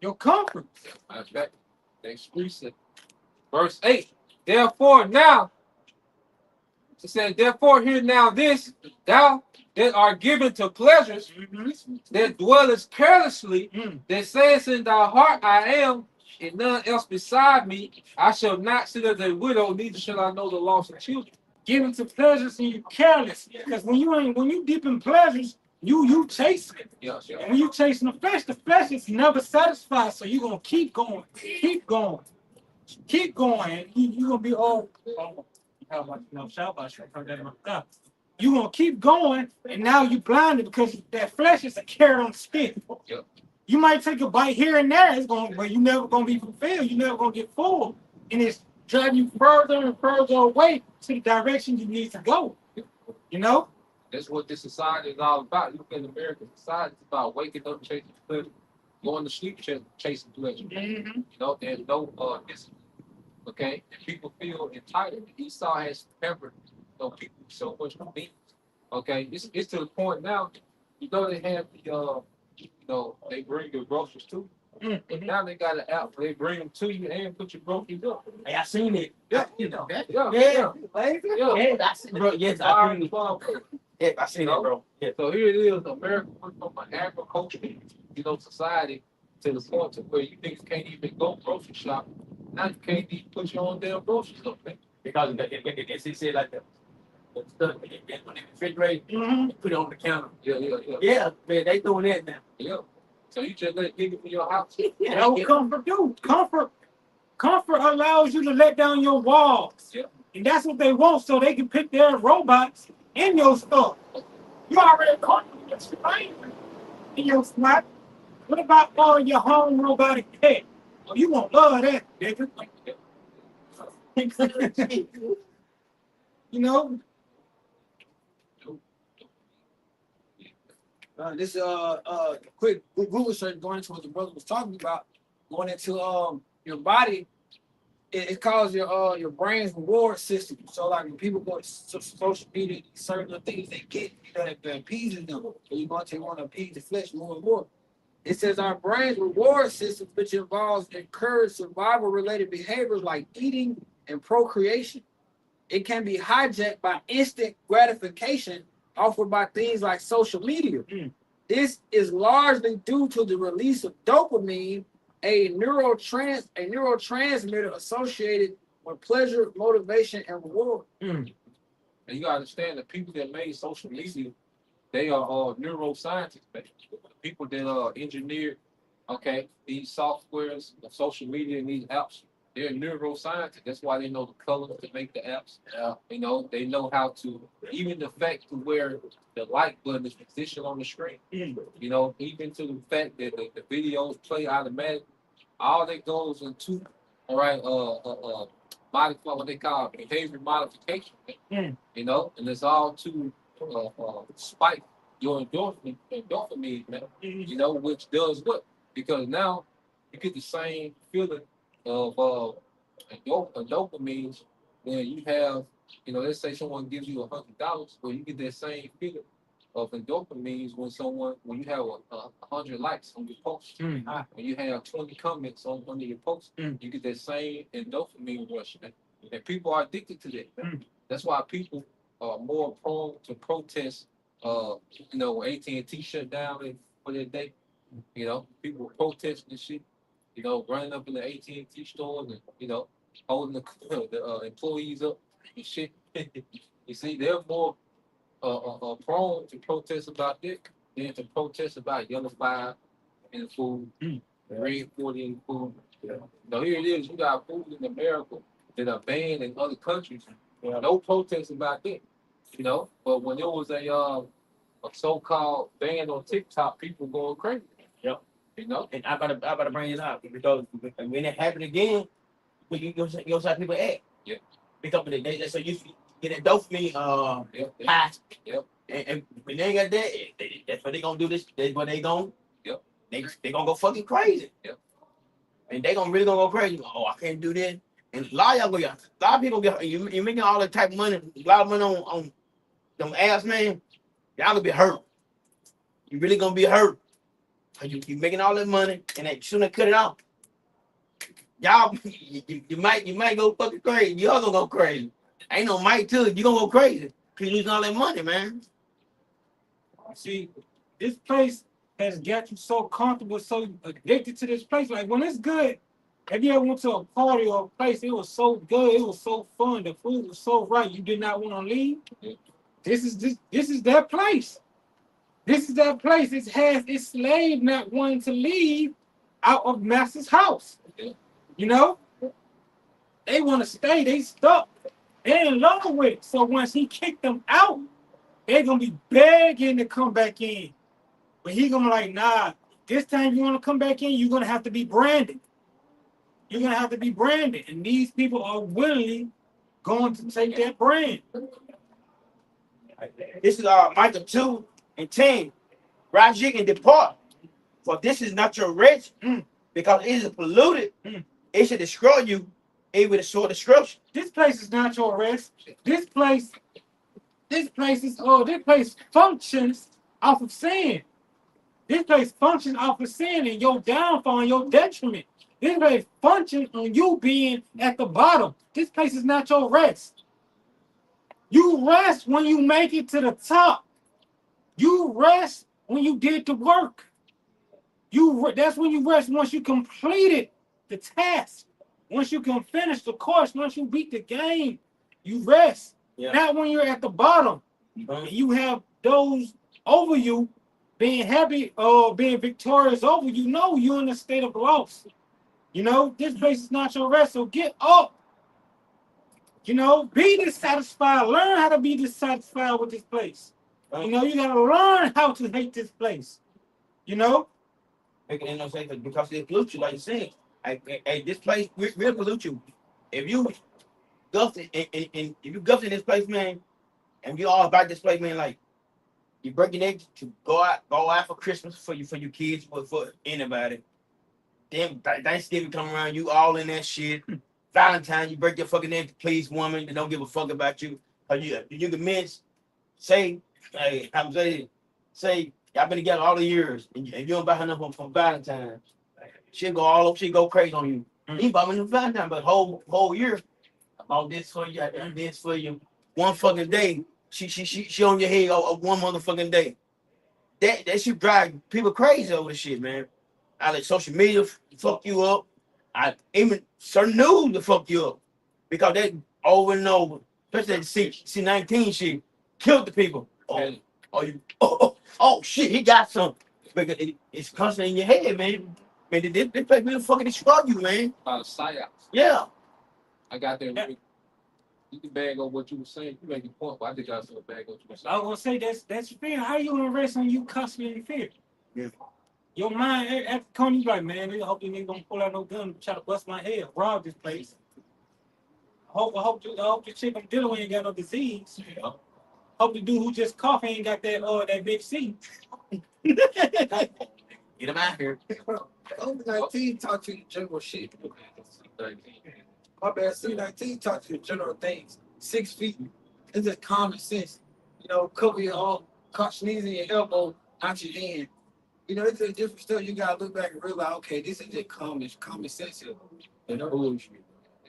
Your comfort. Matter of fact, exclusive. Verse 8. Therefore now, it says, therefore hear now this, thou that art given to pleasures, that dwellest carelessly, that sayest in thy heart, I am, and none else beside me. I shall not sit as a widow, neither shall I know the loss of children. Giving to pleasures and you careless. Because when you deep in pleasures, you chasing it. Yes, And when you chasing the flesh is never satisfied. So you're gonna keep going, keep going, keep going. You're gonna be how much you're gonna keep going, and now you blinded because that flesh is a carrot on the stick. Yep. You might take a bite here and there, but you never gonna be fulfilled. You never gonna get full, and it's driving you further and further away to the direction you need to go. You know. That's what this society is all about. You look at American society, it's about waking up chasing pleasure, going to sleep chasing pleasure. Mm-hmm. You know, there's no discipline. Okay, and people feel entitled. Esau has pampered people so much convenience. Okay, it's to the point now. You know they have they bring your groceries too. Mm-hmm. Now they got an app where they bring them to you and put your groceries up. Hey, I seen it. Yeah, you know that. Yeah. Yeah, I seen it, bro. Yes, I seen it. Yeah, I seen it, bro. Yeah. So here it is, America went from an agricultural, society to the point to where you niggas can't even go grocery shop. Now you can't even put your own damn groceries up, man. Because it said like that. Stuff when they refrigerate, put it on the counter. Yeah, man, they doing that now. Yeah. So you just let it give it from your house. Yeah, what comfort do? Comfort allows you to let down your walls. Yeah. And that's what they want, so they can put their robots in your stuff. You already comfortable in your spot. What about all your home robotic pet? Oh, you won't love that, nigga. You know? This quick Google search going into what the brother was talking about, going into your body. It calls your brain's reward system. So like when people go to social media, certain things they get that appeases them. So you're going to want to appease the flesh more and more. It says our brain's reward system, which involves encourage survival-related behaviors like eating and procreation. It can be hijacked by instant gratification offered by things like social media. This is largely due to the release of dopamine, a neurotransmitter associated with pleasure, motivation, and reward. And you gotta understand the people that made social media, they are neuroscientists, the people that engineered these softwares of social media and these apps. They're neuroscientists. That's why they know the colors to make the apps. They know how to, even the fact to where the like button is positioned on the screen. Even to the fact that the videos play automatically. All that goes into modify what they call behavior modification. And it's all to spike your endorphin, man. Which does what? Because now you get the same feeling of dopamine when you have, let's say someone gives you $100, well, you get that same feeling of endorphins when you have 100 likes on your post, when you have 20 comments under your post, you get that same endorphin rush, man. And people are addicted to that. That's why people are more prone to protest. When AT&T shut down for that day, people protesting and shit. Running up in the AT&T stores and holding the employees up and shit. You see, they're more prone to protest about that than to protest about yellow fire in the food, red 40 in the food. Here it is. You got food in America that are banned in other countries. No protest about that. But when there was a so-called ban on TikTok, people going crazy. Yep. And I gotta bring it up because when it happened again, you know how people act. Yeah. Because they so you get that dopamine high. Yep. And when they ain't got that, that's what they gonna do. That's what they gonna. Yep. They gonna go fucking crazy. Yep. And they really gonna go crazy. Oh, I can't do that. And a lot of people get you making all that type of money, a lot of money on them ass, man. Y'all gonna be hurt. You really gonna be hurt. You making all that money and they sooner cut it off. Y'all, you might go fucking crazy. Y'all gonna go crazy. Ain't no might too. You gonna go crazy. You losing all that money, man. See, this place has got you so comfortable, so addicted to this place. Like when it's good, have you ever went to a party or a place? It was so good, it was so fun, the food was so right, you did not want to leave. This is that place. This is that place. It has its slave not wanting to leave out of master's house. You know, they want to stay. They stuck. They in love with it. So once he kicked them out, they're gonna be begging to come back in. But he gonna be like, nah, this time you want to come back in, you're gonna have to be branded. You're gonna have to be branded. And these people are willingly going to take that brand. This is Micah 2:10. Rise ye and depart, for this is not your rest, because it is polluted. It should destroy you, even with a sword destruction. This place is not your rest. This place functions off of sin. This place functions off of sin and your downfall and your detriment. This place functions on you being at the bottom. This place is not your rest. You rest when you make it to the top. You rest when you did the work. That's when you rest once you completed the task. Once you can finish the course, once you beat the game, you rest. Yeah. Not when you're at the bottom. And you have those over you being happy or being victorious over you. No, you're in a state of loss. You know, this place is not your rest. So get up. You know, be dissatisfied. Learn how to be dissatisfied with this place. You know, you gotta learn how to hate this place. You know? Because it pollutes you, like you said. Hey, this place will pollute you. If you guff it, and if you guff in this place, man, and you all about this place, man, like you break your neck to go out for Christmas for your kids, for anybody. Then Thanksgiving come around, you all in that shit. Valentine, you break your fucking neck to please woman that don't give a fuck about you. You can men's say, hey, I'm say, y'all been together all the years, and you don't buy her nothing for Valentine. She'll go crazy on you. He bought me no Valentine, but whole year, I bought this for you, I done this for you. One fucking day, she on your head one motherfucking day. That should drive people crazy over this shit, man. I let social media fuck you up. I even certain news to fuck you up because they over and over, especially that C-19 shit, killed the people. Oh shit, he got something. Because it's constantly in your head, man. Man, this place will fucking destroy you, man. Psyops. Yeah. I got there. You can bag on what you were saying. You make a point, but I think I still bag on what you were saying. I was gonna say that's fear. How you gonna rest on you constantly in fear? Yeah. Your mind after Coney, you like, man, I hope you ain't gonna pull out no gun and try to bust my head, rob this place. I hope the chick I'm dealing with ain't got no disease. Yeah. Hope the dude who just coughed ain't got that big C. Get him out here. COVID-19 taught you the general shit. My bad, C-19 taught you the general things. 6 feet. It's just common sense. You know, cover your arm, sneezing your elbow, not your hand. You know, it's just different stuff. You gotta look back and realize, okay, this is just common sense here. You know, it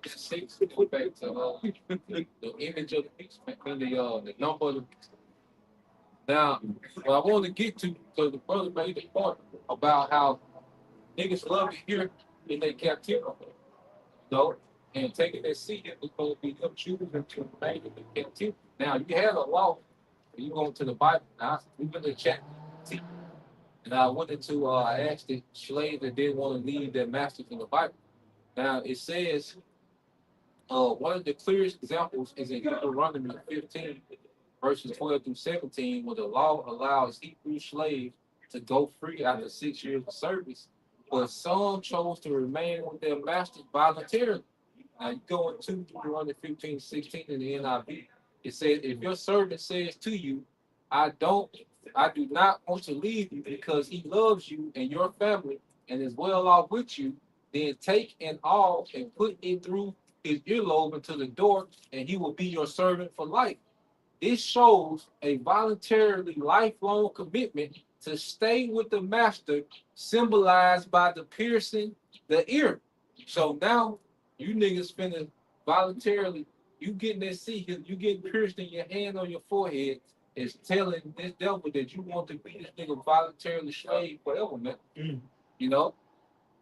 just takes go back to the image of the beast, man, the number of the beast. Now, what I want to get to, because the brother made the point about how niggas love it here in their captivity, you know, and taking that seat is going to be them choosing to remain in the captivity. Now, you have a law, you go to the Bible. Now, we went to chat, and I wanted to ask the slave that didn't want to leave their master from the Bible. Now, it says, one of the clearest examples is in Deuteronomy 15, verses 12 through 17, where the law allows Hebrew slaves to go free after 6 years of service, but some chose to remain with their masters voluntarily. Now you go into Deuteronomy 15:16 in the NIV. It says, if your servant says to you, I do not want to leave you because he loves you and your family and is well off with you, then take an awl and put it through his earlobe into the door, and he will be your servant for life. This shows a voluntarily lifelong commitment to stay with the master, symbolized by the piercing the ear. So now you niggas finna voluntarily, you getting that seat, you getting pierced in your hand on your forehead, is telling this devil that you want to be this nigga voluntarily slave forever, man. You know?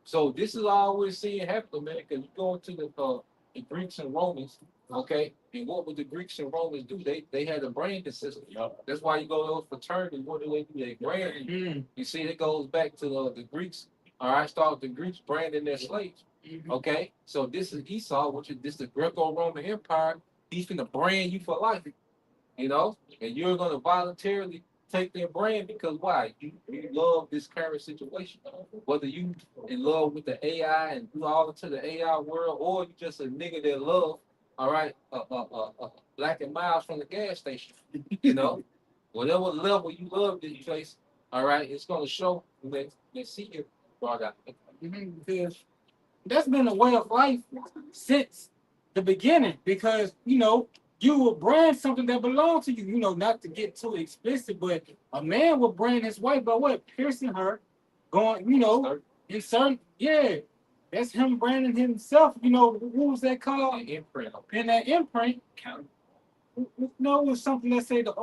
So this is all we're seeing happen, man, because you go into the Greeks and Romans, okay? And what would the Greeks and Romans do? They had a branding system. That's why you go to those fraternities. What do? They brand. You see, it goes back to the Greeks. All right, start with the Greeks branding their slaves. Okay, so this is Esau, which is the Greco-Roman Empire. He's gonna brand you for life, you know, and you're gonna voluntarily take their brand because why? You love this current situation. Whether you in love with the AI and do all into the AI world, or you just a nigga that love, all right, Black and Miles from the gas station, you know, whatever level you love this place, all right, it's gonna show when they see you brought out. Because that's been a way of life since the beginning. Because you know, you will brand something that belongs to you. You know, not to get too explicit, but a man will brand his wife by what? Piercing her, going, you know, inserting, yeah. That's him branding himself. You know, what was that called? An imprint. And that imprint, you know, it was something that say that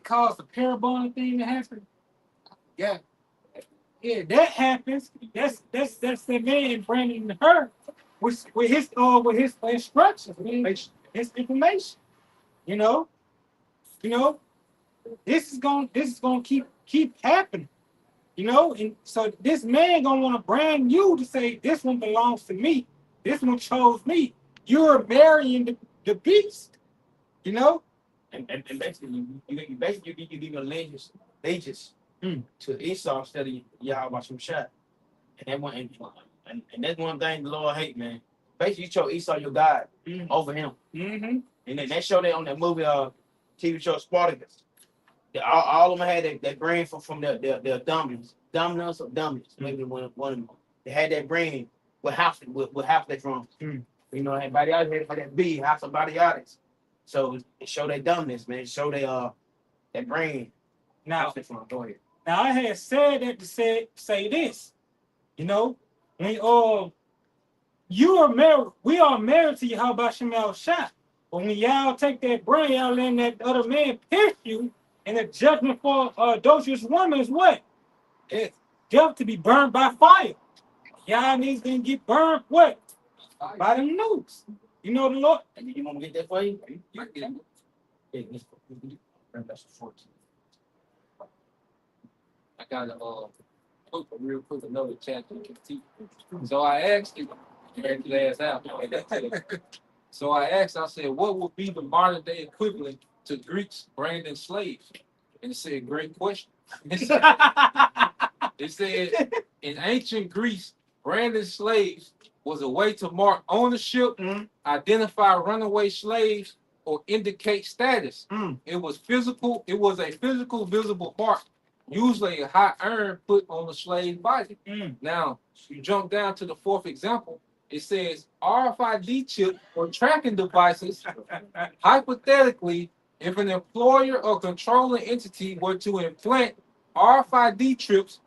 caused the parabolic thing to happen. Yeah. Yeah, that happens. That's the man branding her with his instructions, his information. You know, this is gonna keep happening. You know, and so this man gonna want to brand you to say this one belongs to me. This one chose me. You're marrying the beast. You know, And basically, you give allegiance to Esau instead of Yahweh Shemshah. And that one, and that's one thing the Lord hate, man. Basically, you chose Esau your God over him. Mm-hmm. And then they showed that on that movie, TV show Spartacus. All of them had that brand from their dominance or dominance. Maybe one of them. They had that brand with half that drum. You know, everybody else had that B, half somebody else. So it showed their dominance, man. It showed that brand. Now, Go ahead. Now I had said that to say this, you know, when you are married, we are married to Yahweh Shemel Shah. But when y'all take that brand, y'all letting that other man pierce you, and the judgment for adulterous woman is what? It's death to be burned by fire. Y'all niggas gonna get burned what? By them nukes. You know the Lord. You want me to get that for you? Yeah, that's 14. I got real quick another chapter. So I asked you, last out. So I asked, I said, what would be the modern day equivalent to Greeks branding slaves? And it said, great question. It said, in ancient Greece, branding slaves was a way to mark ownership, identify runaway slaves, or indicate status. It was a physical visible mark, usually a high urn put on the slave body. Now, you jump down to the fourth example, it says RFID chip or tracking devices. Hypothetically, if an employer or controlling entity were to implant RFID chips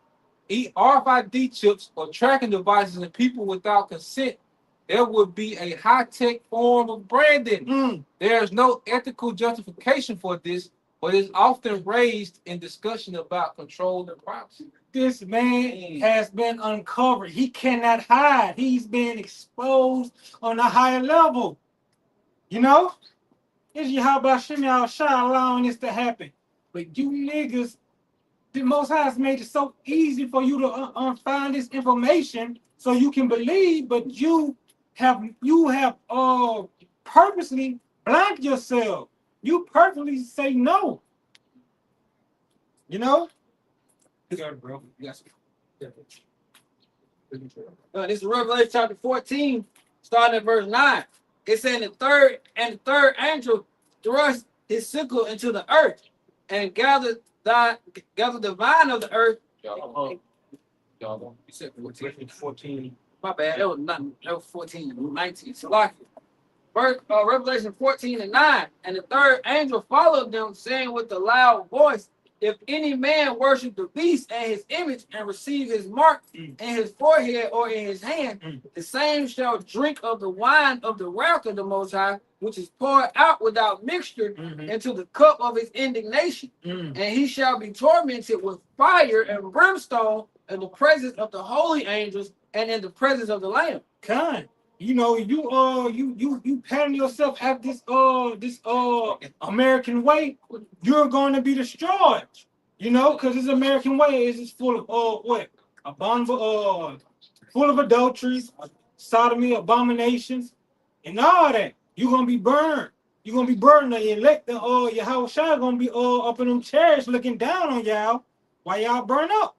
or tracking devices in people without consent, there would be a high-tech form of branding. There's no ethical justification for this, but it's often raised in discussion about control and privacy. This man has been uncovered. He cannot hide. He's been exposed on a higher level. You know? It's Yahweh Shemel Shah allowing this to happen. But you niggas, the Most High has made it so easy for you to find this information so you can believe, but you have purposely blind yourself. You purposely say no. You know? Bro. Yes. This is Revelation chapter 14, starting at verse 9. It said, the third angel thrust his sickle into the earth and gathered the vine of the earth. You said 14. My bad. That was 14, 19. Salaki. Revelation 14 and 9. And the third angel followed them, saying with a loud voice, if any man worship the beast and his image and receive his mark in his forehead or in his hand, the same shall drink of the wine of the wrath of the Most High, which is poured out without mixture into the cup of his indignation. And he shall be tormented with fire and brimstone in the presence of the holy angels and in the presence of the Lamb. Kind. You know, you pattern yourself after this American way, you're going to be destroyed. You know, because this American way is just full of what? Full of adulteries, sodomy, abominations, and all that. You're gonna be burned. You're gonna be burned. The elect, your house gonna be up in them chairs looking down on y'all while y'all burn up.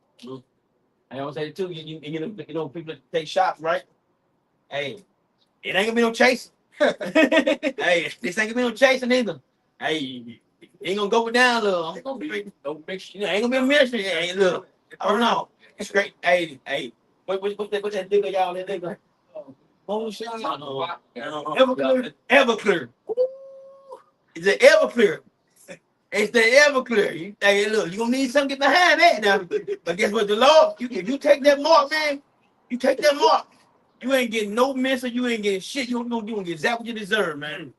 I don't say too. You know, people take shots, right? Hey, it ain't gonna be no chasing. Hey, this ain't gonna be no chasing either. Hey, it ain't gonna go down, little. I'm gonna be no mixture. You know, ain't gonna be a mixture. Hey, look. Oh no, it's great. Hey, what's that nigga y'all? That nigga. Moonshine. Everclear. It's an Everclear. It's the Everclear. Hey, look, you gonna need something to get behind that now. But guess what? The Lord, if you take that mark, man, you take that mark. You ain't getting no mess, or you ain't getting shit. You gonna get exactly what you deserve, man.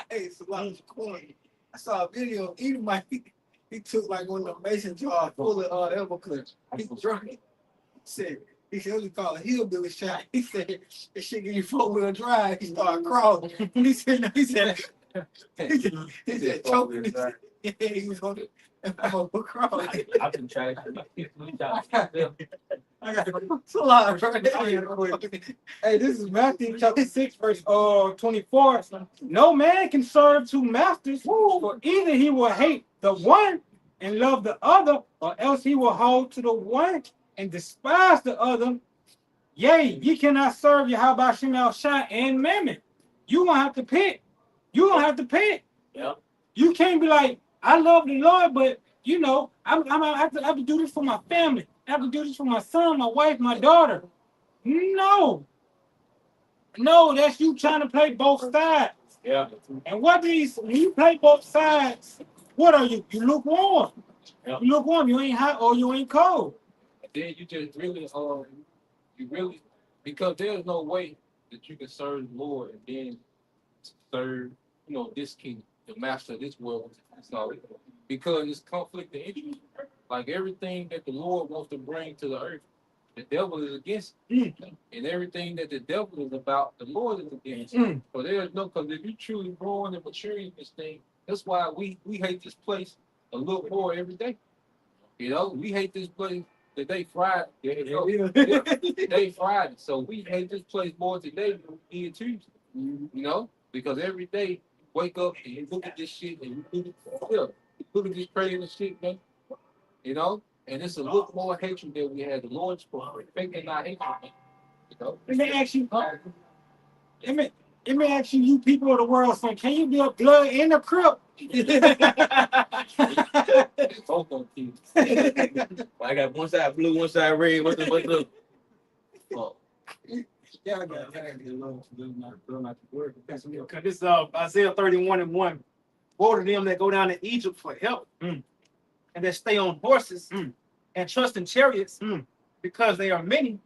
Hey, it's a lot of corny. I saw a video of Edomite. He took like one of the mason jars full of Everclear. He drunk it. He said, what you call it? Hillbilly shot. He said, this shit give you 4-wheel drive. He started crawling. He said, choking. Yeah, he was on it. Crawling. I've been trying. I got it's a lot right. Hey, this is Matthew chapter 6, verse 24. No man can serve two masters, for either he will hate the one and love the other, or else he will hold to the one and despise the other. Yea, ye cannot serve Yahweh Shem El Shai and Mammon. You gonna have to pick. Yeah. You can't be like, I love the Lord, but you know, I have to do this for my family. I have to do this for my son, my wife, my daughter. No, that's you trying to play both sides. Yeah. And when you play both sides, what are you? You lukewarm. Yeah. You lukewarm. You ain't hot or you ain't cold. Then you just really, because there's no way that you can serve the Lord and then serve, this king, the master of this world. So, because it's conflict of interest. Like everything that the Lord wants to bring to the earth, the devil is against it. And everything that the devil is about, the Lord is against it. So there's no, because if you truly growing and maturing in this thing, that's why we hate this place a little more every day. We hate this place. The day Friday, day Friday. So we hate this place more today than we did Tuesday. Because every day you wake up and you look at this shit and you look at this crazy shit, man. And it's a little more hatred that we had. The Lord's perfecting our hatred, man. Let me ask you, let me ask you, you people of the world, son, can you be a blood in the crib? Both on TV. I got one side blue, one side red. What's the? Oh. Yeah, I got a little not the word. Because this is Isaiah 31:1. Woe to them that go down to Egypt for help, and that stay on horses and trust in chariots, because they are many,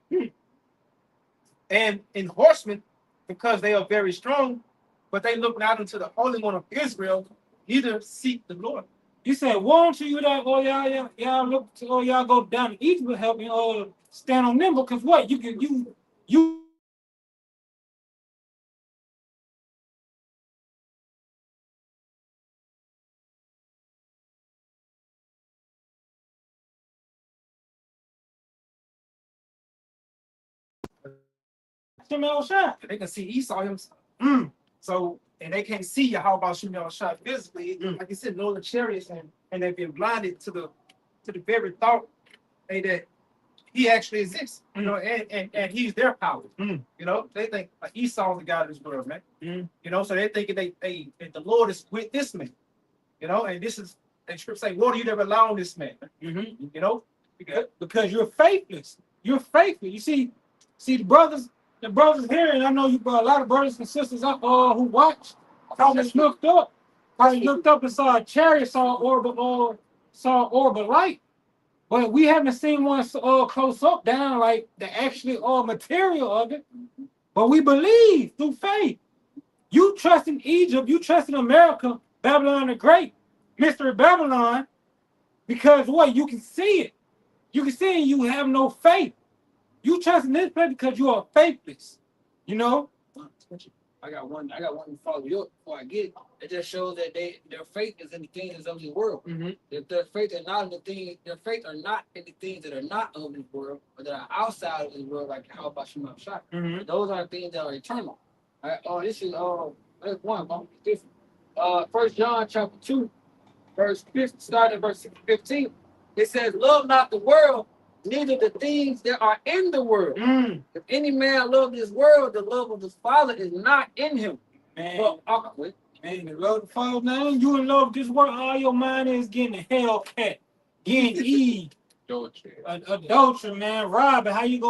and in horsemen, because they are very strong, but they look not unto the Holy One of Israel, neither seek the Lord. You said, won't you that y'all look to y'all go down to Egypt to help me stand on them? Because what you Shem El Shai. They can see Esau himself. So, and they can't see Yahweh Shem El Shai physically. Like you said, know the chariots, and they've been blinded to the very thought that he actually exists, and he's their power. They think like Esau's the God of this world, man. So they thinking that the Lord is with this man. And this is, and scripture say, Lord, you never allow this man. Because you're faithless. You're faithful. You see the brothers here, and I know you a lot of brothers and sisters who watch. Probably looked up and saw a chariot, saw an orb of saw orb of light, but we haven't seen one close up down like the actually material of it. But we believe through faith. You trust in Egypt, you trust in America, Babylon the Great, Mystery Babylon, because what? You can see it. You can see it, you have no faith. You trust in this place because you are faithless. You know? I got one to follow you up before I get it. It just shows that their faith is in the things of this world. If their faith are not in the things, their faith are not in the things that are not of this world, or that are outside of this world, like how about Shema Shah. Those are things that are eternal. All right, this is that's one, but it's different. 1 John chapter 2, verse 15, starting at verse 15. It says, love not the world, neither the things that are in the world. If any man love this world, the love of the Father is not in him. Man, Man, the love the Father, man, you in love with this world, all your mind is getting a Hellcat, getting Eve, adultery, man, robbing. How you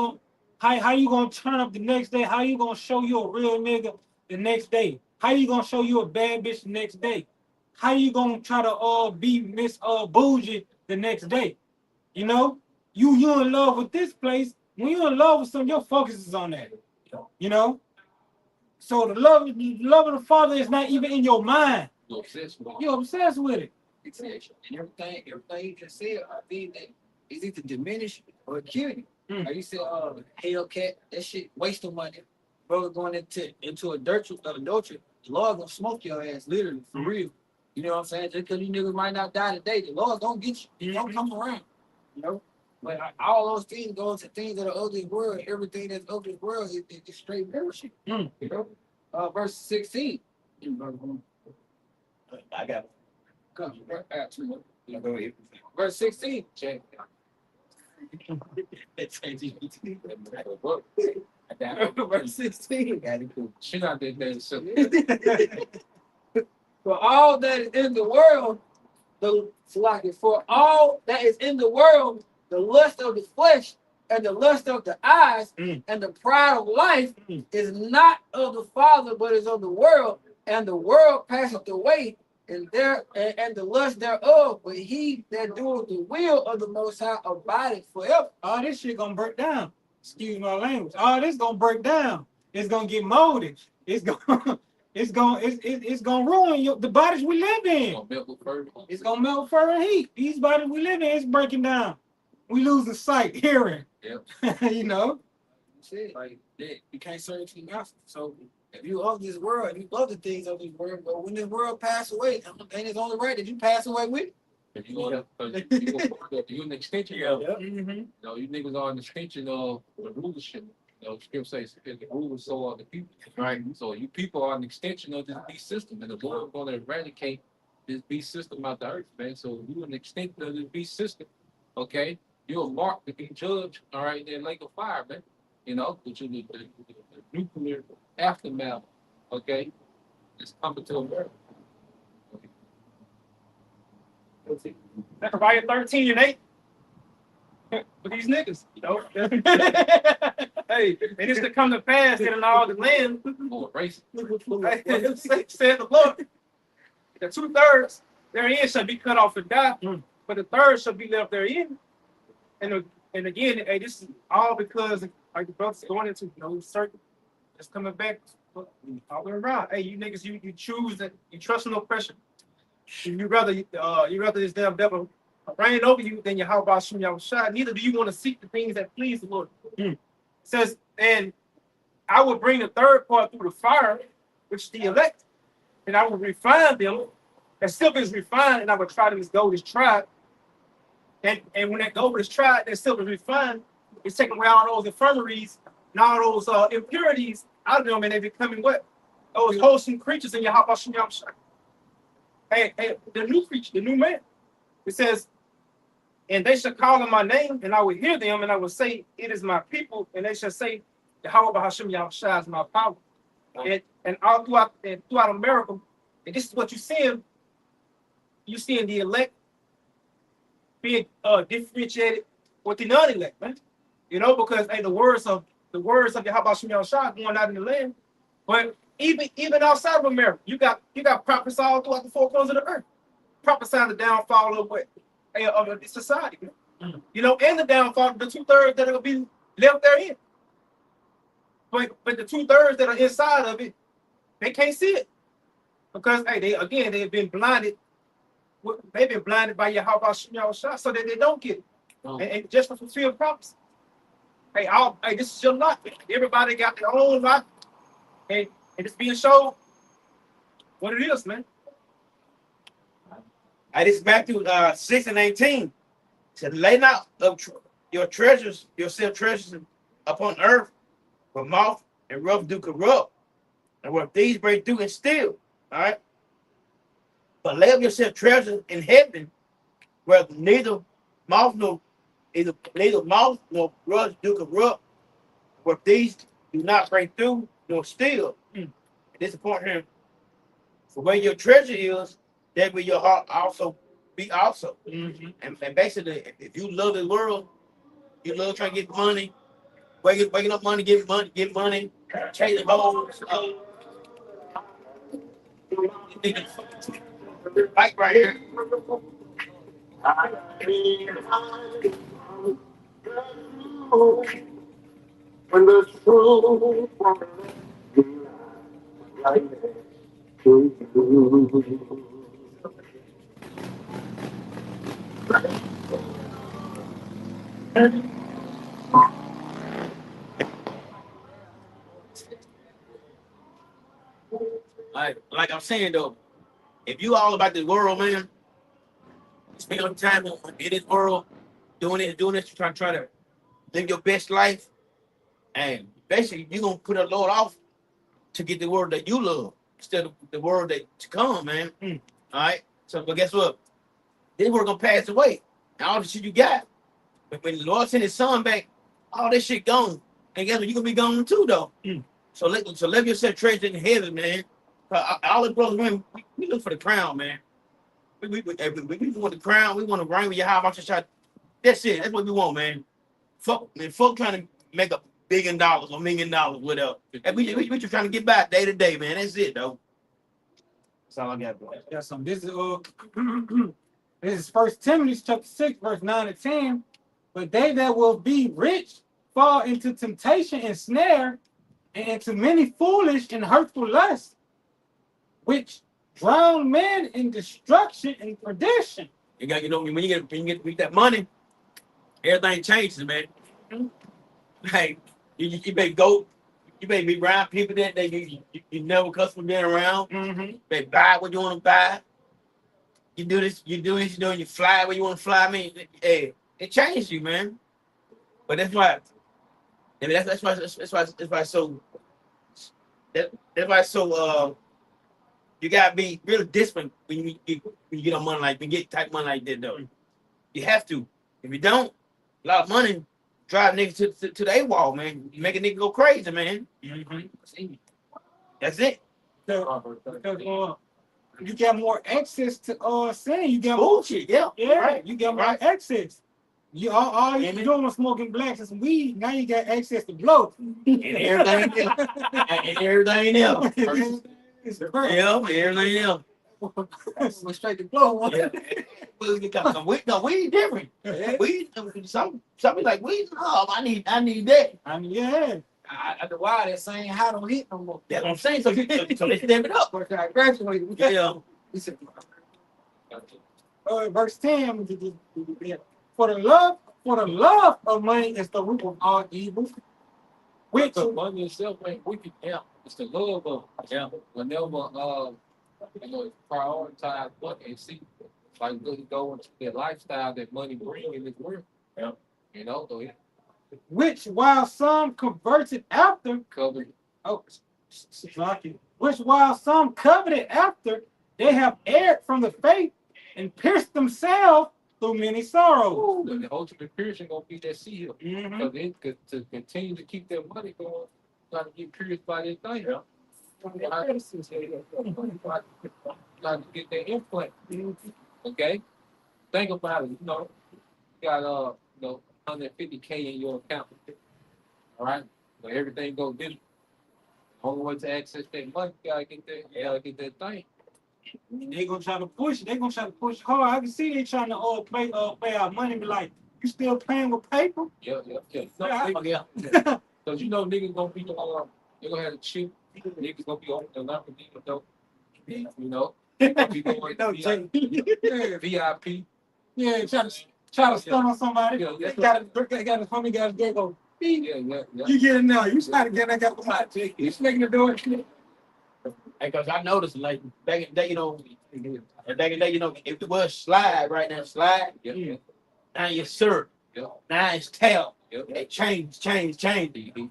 gonna turn up the next day? How you gonna show you a real nigga the next day? How you gonna show you a bad bitch the next day? How you gonna try to be Miss Bougie the next day? You know, you in love with this place. When you're in love with something, your focus is on that. You know, so the love of the Father is not even in your mind. You're obsessed with it. You're obsessed with it. And everything you just said, I think that is either diminish or kill you. Like you said, Hellcat, that shit waste of money. Brother going into adultery, the Lord gonna smoke your ass, literally, for real. You know what I'm saying? Just because you niggas might not die today, the Lord gonna get you. He don't come around. You know? But all those things go into things that are of this world. Everything that's of this world is straight bullshit. You know? Verse 16. I got Come, I got two more. it. Go ahead. Verse 16. Check. Verse 16. She not that damn simple. For all that is in the world, for all that is in the world, the lust of the flesh and the lust of the eyes and the pride of life is not of the Father, but is of the world, and the world passeth away, and the lust thereof, but he that doeth the will of the Most High abideth forever. All this shit gonna break down. Excuse my language. All this gonna break down. It's gonna get molded. It's gonna ruin the bodies we live in. It's gonna melt fur and heat. These bodies we live in, it's breaking down. We losing sight, hearing. Yep. You know. Like you can't serve two masters. So if you love this world, you love the things of this world, but when this world pass away, and it's only right that you pass away with it. If you an extension, you know, you niggas are an extension of the rulership. You know, script says the rulers, so are the people. Right. So you people are an extension of this beast system, and the Lord is going to eradicate this beast system out the earth, man. So you an extension of this beast system, okay? You're marked to be judged, all right, in that lake of fire, man. You know, which is the nuclear aftermath, okay? It's coming to America. Zechariah 13 and 8. For these niggas, you know. Hey, and it's to come to pass that in all the land, More racist. said the Lord, the 2/3 therein shall be cut off and die, but the third shall be left therein. And again, hey, this is all because like the brothers going into certain it's coming back all the way around. Hey, you niggas, you choose that you trust no pressure. You rather this damn devil reign over you than Yahweh Shem Yahushua. Neither do you want to seek the things that please the Lord. It says, and I will bring the third part through the fire, which is the elect, and I will refine them. As silver is refined, and I will try them as gold is tried. And when that gold is tried, that silver is refined, it's taking away all those infirmaries and all those impurities out of them, and they're becoming what? Those wholesome creatures in Yahweh Shem Yahushua. Hey, the new creature, the new man. It says, and they shall call on my name, and I will hear them, and I will say, it is my people, and they shall say, Yahweh Hashem Yahushua is my power. And all throughout America, and this is what you're seeing the elect being differentiated with the non-elect, man. You know, because hey, the words of Yahweh Hashem Yahushua going out in the land, but even outside of America, you got prophets all throughout the four corners of the earth, prophesying the downfall of what? of the society. You know, and the downfall, the 2/3 that will be left therein. But the 2/3 that are inside of it, they can't see it because hey, they've been blinded. They've been blinded by your how about y'all shot so that they don't get it, and just to fulfill prophecy. Hey, this is your lot. Everybody got their own lot, and it's being shown what it is, man. This is Matthew 6:18. It said, lay not up your treasures, yourself treasures upon earth, where moth and rough do corrupt, and where thieves break through and steal. All right. But lay up yourself treasures in heaven, where neither moth nor rust do corrupt, where thieves do not break through nor steal. This important him. For where your treasure is, there will your heart also be also. And basically, if you love the world, you love trying to get money, waking up money, get money, chasing hoes. Like right here. When the truth like I'm saying though, if you all about this world, man, spend your time in this world, doing this, trying to live your best life, and basically you're gonna put a load off to get the world that you love instead of the world that to come, man. All right. So, but guess what? This world gonna pass away, and all the shit you got. But when the Lord send His Son back, all that shit gone, and guess what? You gonna be gone too, though. So let yourself treasure in heaven, man. All the brothers, man, we look for the crown, man. We want the crown. We want to reign with your high about your shot. That's it. That's what we want, man. Fuck trying to make $1 billion or $1 million, whatever. And we just trying to get back day to day, man. That's it, though. That's all I got, bro. Got some. This is this is 1 Timothy chapter 6, verse 9 and 10. But they that will be rich fall into temptation and snare, and into many foolish and hurtful lusts, which drown men in destruction and perdition. You got, when you get that money, everything changes, man. Hey, you may go, you may be around people that you never accustomed to being around. They buy what you want to buy. You do this, you fly where you want to fly. I mean, hey, it changes you, man. But that's why. I mean, that's why you gotta be really disciplined when you get on money when you get type of money like that, though. You have to. If you don't, a lot of money drive niggas to the AWOL, man. You make a nigga go crazy, man. That's it. So, you get more access to sin. You get bullshit, yeah. Right. You get more access. You all you doing was smoking blacks and some weed. Now you got access to blow. And everything else. And everything else. Yeah, everything else. Went straight to blow. Yeah. We different. We some be like we I need that. Yeah. After a while, that saying how don't hit no more. That's what I'm saying. So they step it up. But I graduated. Yeah. Verse 10. For the love of money is the root of all evil. Which money itself ain't wicked. Yeah, it's the love of whenever prioritize money and see like really go into their lifestyle that money bring in this world. Yeah, so yeah. Which while some converted after Covered. Which while some coveted after, they have erred from the faith and pierced themselves through many sorrows. The ultimate piercing gonna be that seal. Because to continue to keep their money going, got to get pierced by their thing. Got to get their implant. Okay, think about it. You got 150K in your account. All right, so everything goes digital. Only way to access that money, you gotta get that thing. They gonna try to push it. They gonna try to push hard. I can see they trying to play our money. Be like, you still playing with paper? Yeah. No, Yeah, nigga, cause you know niggas gonna be they gonna have a cheap. Niggas gonna be on the Lamborghini though. You know, be going No, VIP. Yeah, try to stun on somebody. Yeah, They got a homie got a go. Yeah. You get it now. You try to get that guy somebody. You making the door. Because I noticed, like, back in the day, you know, if it was slide right now, slide, Yeah. now it's syrup. Yeah. Now it's tail. Yeah. It change.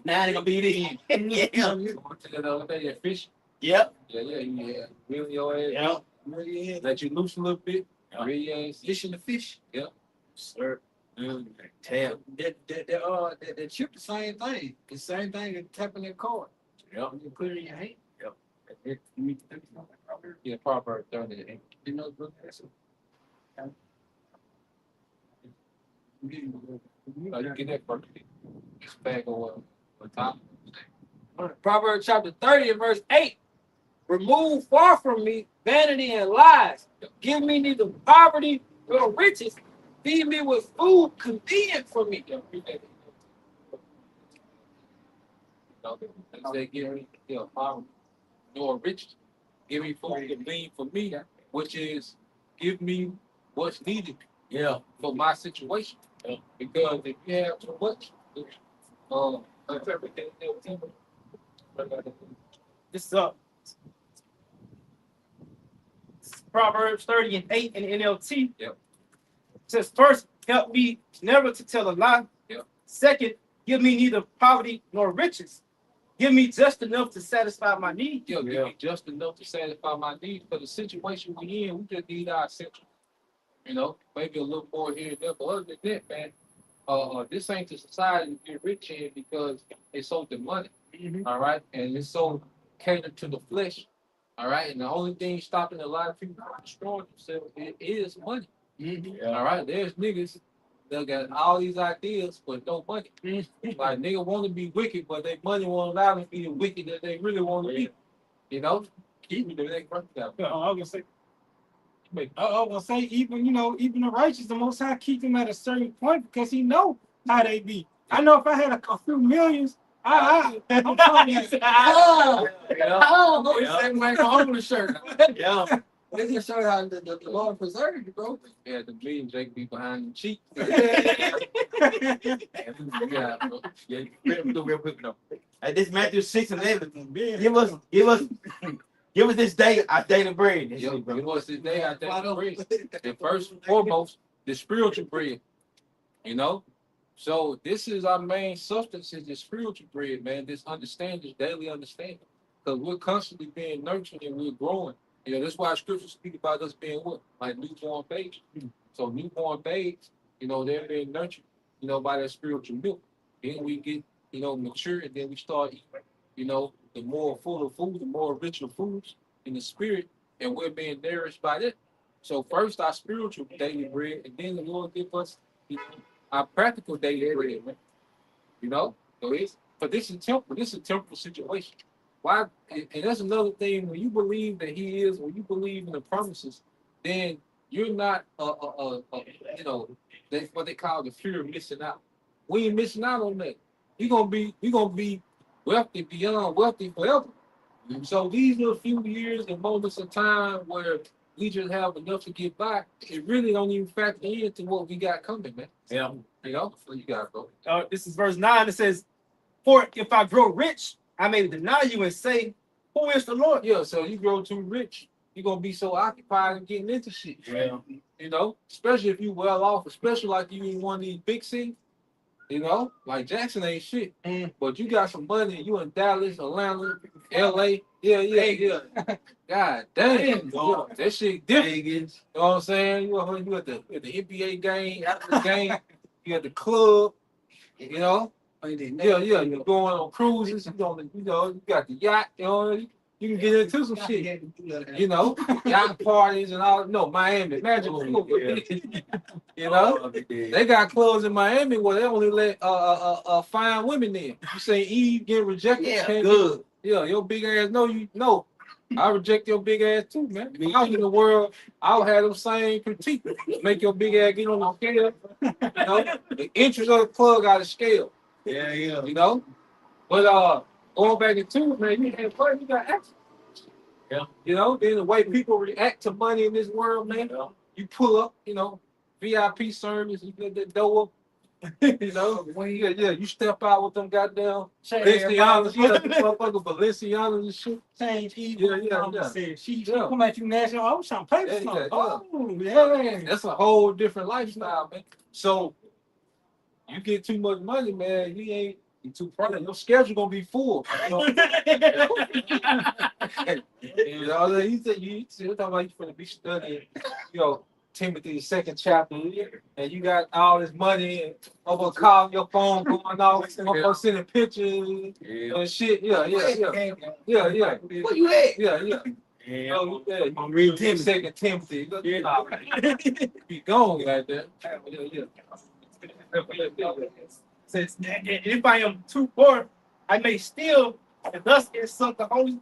Now they gonna be this. Yeah. That fish. Yep. Yeah. Really your ass. Yep. Really let you loose a little bit. Really ass fishing the fish. Yeah. Syrup. Tail. That chip the same thing. The same thing as tapping that card. Yep. You put it in your hand. Yeah, Proverbs 30. You know, that's You get that first. It's back on top. Proverbs chapter 30 and verse 8. Remove far from me vanity and lies. Give me neither poverty nor riches. Feed me with food convenient for me. They give me poverty nor riches. Give me food convenient for me, which is give me what's needed for my situation. Because if you have too much, everything This is Proverbs 30 and 8 in NLT. Yep. It says, first, help me never to tell a lie. Yep. Second, give me neither poverty nor riches. Give me just enough to satisfy my needs. give me just enough to satisfy my needs. For the situation we're in, we just need our essentials. You know, maybe a little more here and there, but other than that, man, this ain't the society to get rich in because it's so demonic, all right? And it's so catered to the flesh, all right? And the only thing stopping a lot of people from destroying themselves is money, all right? There's niggas that got all these ideas, but no money. Like, nigga want to be wicked, but their money won't allow them to be the wicked that they really want to be, you know? Even if they work out. I was gonna say, even the righteous, the Most High keep them at a certain point because He know how they be. I know if I had a few millions, I'm telling you, Same like a homeless shirt. Yeah. They just show you how the Lord preserved you, bro. Yeah, the million Jake be behind the cheek. Yeah, bro. Yeah, real quick though. At this Matthew 6:11, give us this day our daily bread. It was this day I think the first and foremost, the spiritual bread. You know? So this is our main substance, is the spiritual bread, man. This understanding, daily understanding. Because we're constantly being nurtured and we're growing. You know, that's why scriptures speak about us being what? Like newborn babes. So newborn babes, they're being nurtured, by that spiritual milk. Then we get, mature, and then we start eating, the more fuller food, the more richer foods in the spirit, and we're being nourished by that. So first our spiritual daily bread, and then the Lord give us our practical daily bread, man. So this is a temporal situation. Why? And that's another thing. When you believe that He is, when you believe in the promises, then you're not that's what they call the fear of missing out. We ain't missing out on that. We're gonna be wealthy beyond wealthy forever. So these are a few years and moments of time where we just have enough to get by. It really don't even factor into what we got coming, man. Yeah. What you got, bro? This is verse 9. It says, for if I grow rich, I may deny you and say, who is the Lord? Yeah, so you grow too rich, you're gonna be so occupied and getting into shit. Yeah. Especially if you well off, especially like you in one of these big cities. Like Jackson ain't shit. But you got some money, you in Dallas, Atlanta, LA. Yeah. God damn. That shit different. You know what I'm saying? You at the NBA game, after the game, you at the club, Yeah, you're going on cruises, you got the yacht, you can get into some shit. Yacht parties and all. No, Miami, Magic. They got clubs in Miami where they only let fine women in. You say Eve get rejected? Yeah, can't good. Your big ass. No, I reject your big ass too, man. If I was in the world, I would have them same critique. Make your big ass get on the scale. You know, the interest of the plug out of scale. Yeah, yeah. You know, but going back into it, man, you had money, you got access. Yeah. You know, then the way people react to money in this world, man. You pull up, you know, VIP service, you get the door. You know, you step out with them goddamn Balenciagas, the motherfucker Balenciagas and shit. Change evil. Yeah. Said, she Yeah. come at you national. I was trying to pay for Yeah, something. yeah. Oh, yeah. That's a whole different lifestyle, man. So you get too much money, man, you too proud. Your schedule gonna be full. You know, you know he said you talking about you finna be studying, you know, Timothy the second chapter, and you got all this money and over call your phone going off, over sending pictures and shit. Yeah. Where you at? Yeah. Yeah. Oh, yeah. I'm reading Timothy, Timothy. second Timothy. Be gone like that. Says, and if I am too poor, I may steal, and thus insult the holy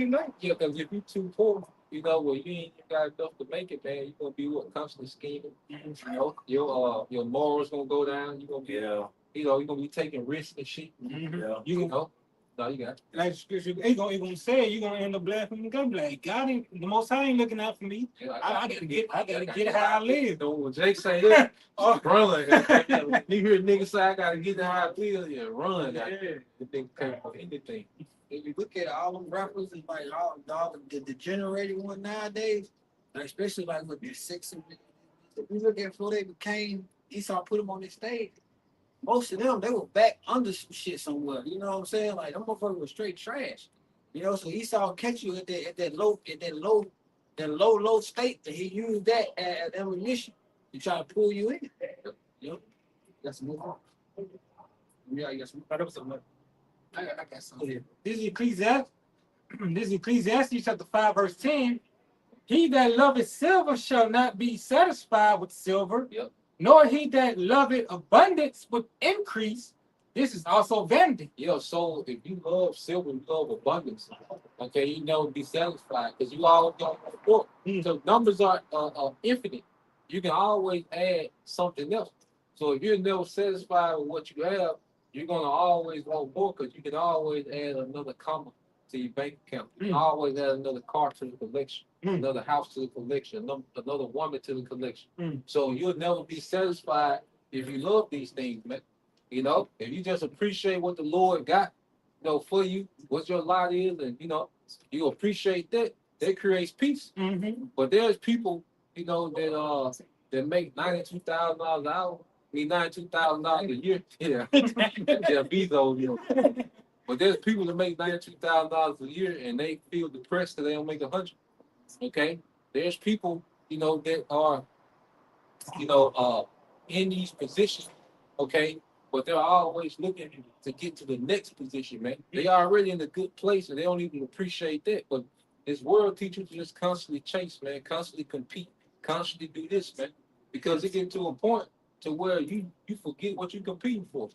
name. Yeah, because if you too poor, you know, well, you ain't got enough to make it, man. You gonna be constantly scheming. You know, your morals gonna go down. You gonna be, you know, you gonna be taking risks and shit. Yeah. You know, no, you got it. Like scripture, he gonna say you're gonna end up blaspheming God. Like God ain't the Most High ain't looking out for me. Yeah, I gotta get how I live. So when Jake say that, run. You hear niggas say I gotta get how I feel, yeah, run. Yeah. The nigga can't for anything. If you look at all them rappers, it's like all the degenerated one nowadays, like especially like with the six. If you look at before they became, Esau put them on this stage. Most of them, they were back under some shit somewhere. You know what I'm saying? Like them motherfuckers were straight trash. You know, so Esau catch you at that low state, and he used that as ammunition to try to pull you in. You know, that's move on. Yeah, I guess that was some. I got something. This is Ecclesiastes chapter 5, verse 10. He that loveth silver shall not be satisfied with silver, Yep. nor he that loveth abundance with increase. This is also vanity. Yeah, so if you love silver, you love abundance. Okay, you never be satisfied because you always got more. So numbers are infinite. You can always add something else. So if you're never satisfied with what you have, you're gonna always want more because you can always add another comma to your bank account. You can always add another car to the collection, another house to the collection, another woman to the collection. So you'll never be satisfied if you love these things, man. You know, if you just appreciate what the Lord got, you know, for you, what your lot is, and you know, you appreciate that, that creates peace. But there's people, you know, that make $92,000 an hour, $92,000 a year. Yeah, yeah, Bezos, you know. But there's people that make $92,000 a year and they feel depressed that they don't make 100. Okay, there's people, you know, that are, you know, in these positions. Okay. But they're always looking to get to the next position, man. They already in a good place and they don't even appreciate that. But this world teaches you just constantly chase, man, constantly compete, constantly do this, man. Because it gets to a point to where you forget what you're competing for.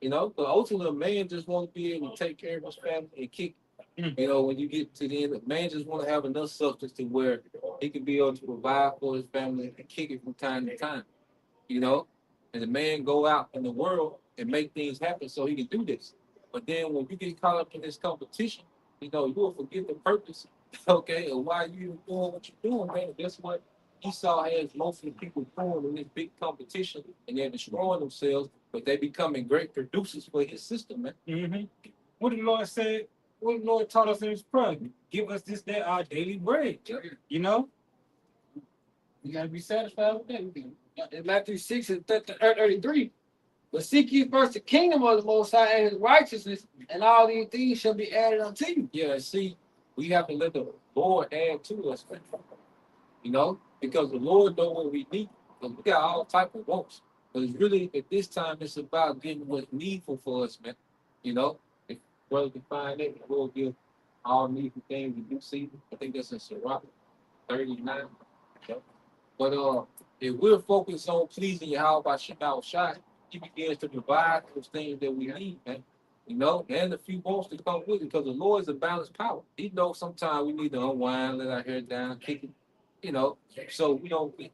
You know, but ultimately a man just wants to be able to take care of his family and kick. You know, when you get to the end, a man just want to have enough substance to where he can be able to provide for his family and kick it from time to time. You know? And the man go out in the world and make things happen so he can do this. But then when you get caught up in this competition, you know, you'll forget the purpose, okay, of why you doing what you're doing, man. That's what Esau has most of the people doing in this big competition, and they're destroying themselves, but they becoming great producers for his system, man. What the Lord said, what the Lord taught us in his prayer, give us this day our daily bread. You know? You gotta be satisfied with that. In Matthew 6 and 33. But seek ye first the kingdom of the Most High and his righteousness, and all these things shall be added unto you. Yeah, see, we have to let the Lord add to us, man. You know, because the Lord knows what we need. But we got all type of wants. But it's really, at this time, it's about getting what's needful for us, man. You know, if brother can find it, the Lord give all needful things in due season. I think that's in Sirach 39. Okay? But if we're focused on pleasing Yahweh by Shema Shai, he begins to provide those things that we need, man. you know, and a few wants to come with it because the Lord is a balanced power. He knows sometimes we need to unwind, let our hair down, kick it, you know, so we don't get,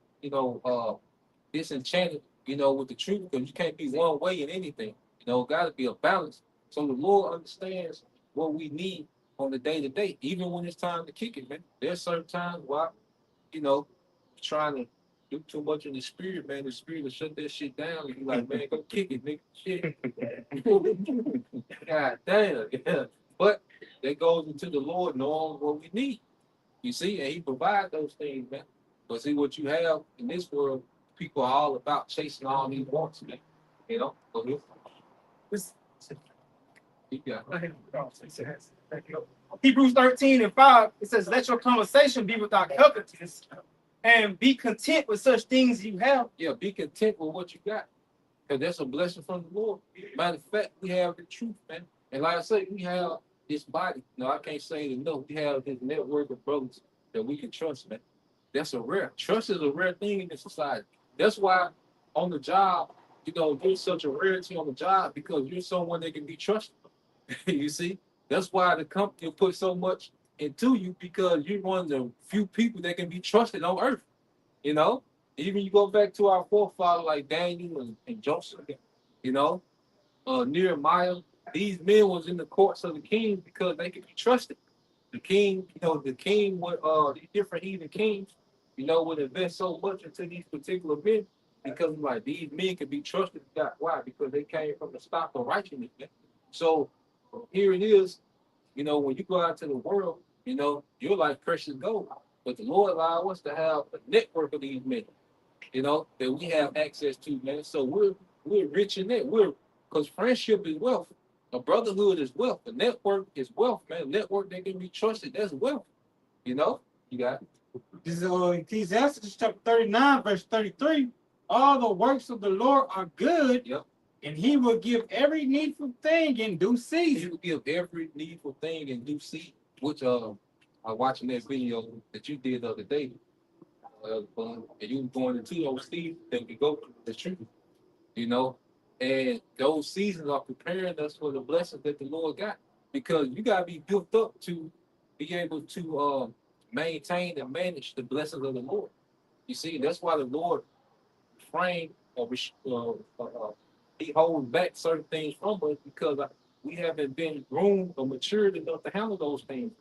disenchanted, with the truth because you can't be one way in anything. Got to be a balance. So the Lord understands what we need on the day to day, even when it's time to kick it, man. There's certain times where, you know, trying to do too much in the spirit, man. The spirit will shut that shit down and be like, man, go kick it, nigga. Shit. God damn. Yeah. But that goes into the Lord knowing what we need. You see, and He provides those things, man. But see what you have in this world, people are all about chasing all these wants, man. So This- yeah. Hebrews 13:5, it says, let your conversation be without covetousness and be content with such things you have. Yeah, be content with what you got. Because that's a blessing from the Lord. Matter of fact, we have the truth, man. And like I say, we have this body. I can't say it enough. We have this network of brothers that we can trust, man. That's a rare. Trust is a rare thing in this society. That's why on the job, there's such a rarity on the job because you're someone that can be trusted. You see? That's why the company put so much into you because you're one of the few people that can be trusted on earth. Even you go back to our forefathers like Daniel and Joseph, Nehemiah, these men was in the courts of the king because they could be trusted. The king, the king would the different heathen kings, would invest so much into these particular men because like these men could be trusted. Why? Because they came from the stock of righteousness. Man. So here it is, when you go out to the world, you're like precious gold. But the Lord allowed us to have a network of these men, that we have access to, man. So we're rich in that. Because friendship is wealth. A brotherhood is wealth. A network is wealth, man. A network that can be trusted, that's wealth. You got it. This is Ecclesiastes chapter 39, verse 33. All the works of the Lord are good, Yep. And He will give every needful thing in due He season. will give every needful thing in due season, which I'm watching that video that you did the other day. And you were going into those seasons that we go through the truth, and those seasons are preparing us for the blessings that the Lord got. Because you gotta be built up to be able to maintain and manage the blessings of the Lord. You see, that's why the Lord framed or He holds back certain things from us because we haven't been groomed or matured enough to handle those things.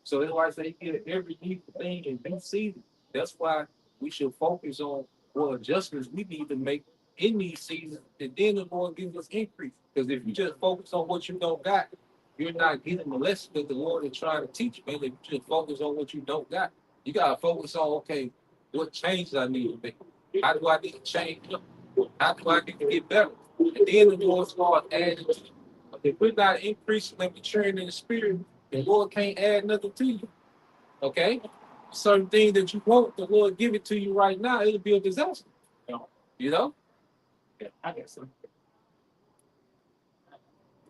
So that's why I say He get every needful thing in due season. That's why we should focus on what adjustments we need to make in these seasons, and then the Lord gives us increase. Because if you just focus on what you don't got, you're not getting the lesson that the Lord is trying to teach you. Man, if you just focus on what you don't got, you gotta focus on, okay, what changes I need to make? How do I need to change? How do I need to get better? And then the Lord starts adding. If we're not increasing and maturing in the spirit, the Lord can't add nothing to you. Okay? Certain things that you want, the Lord give it to you right now, it'll be a disaster. You know? Yeah, I guess so.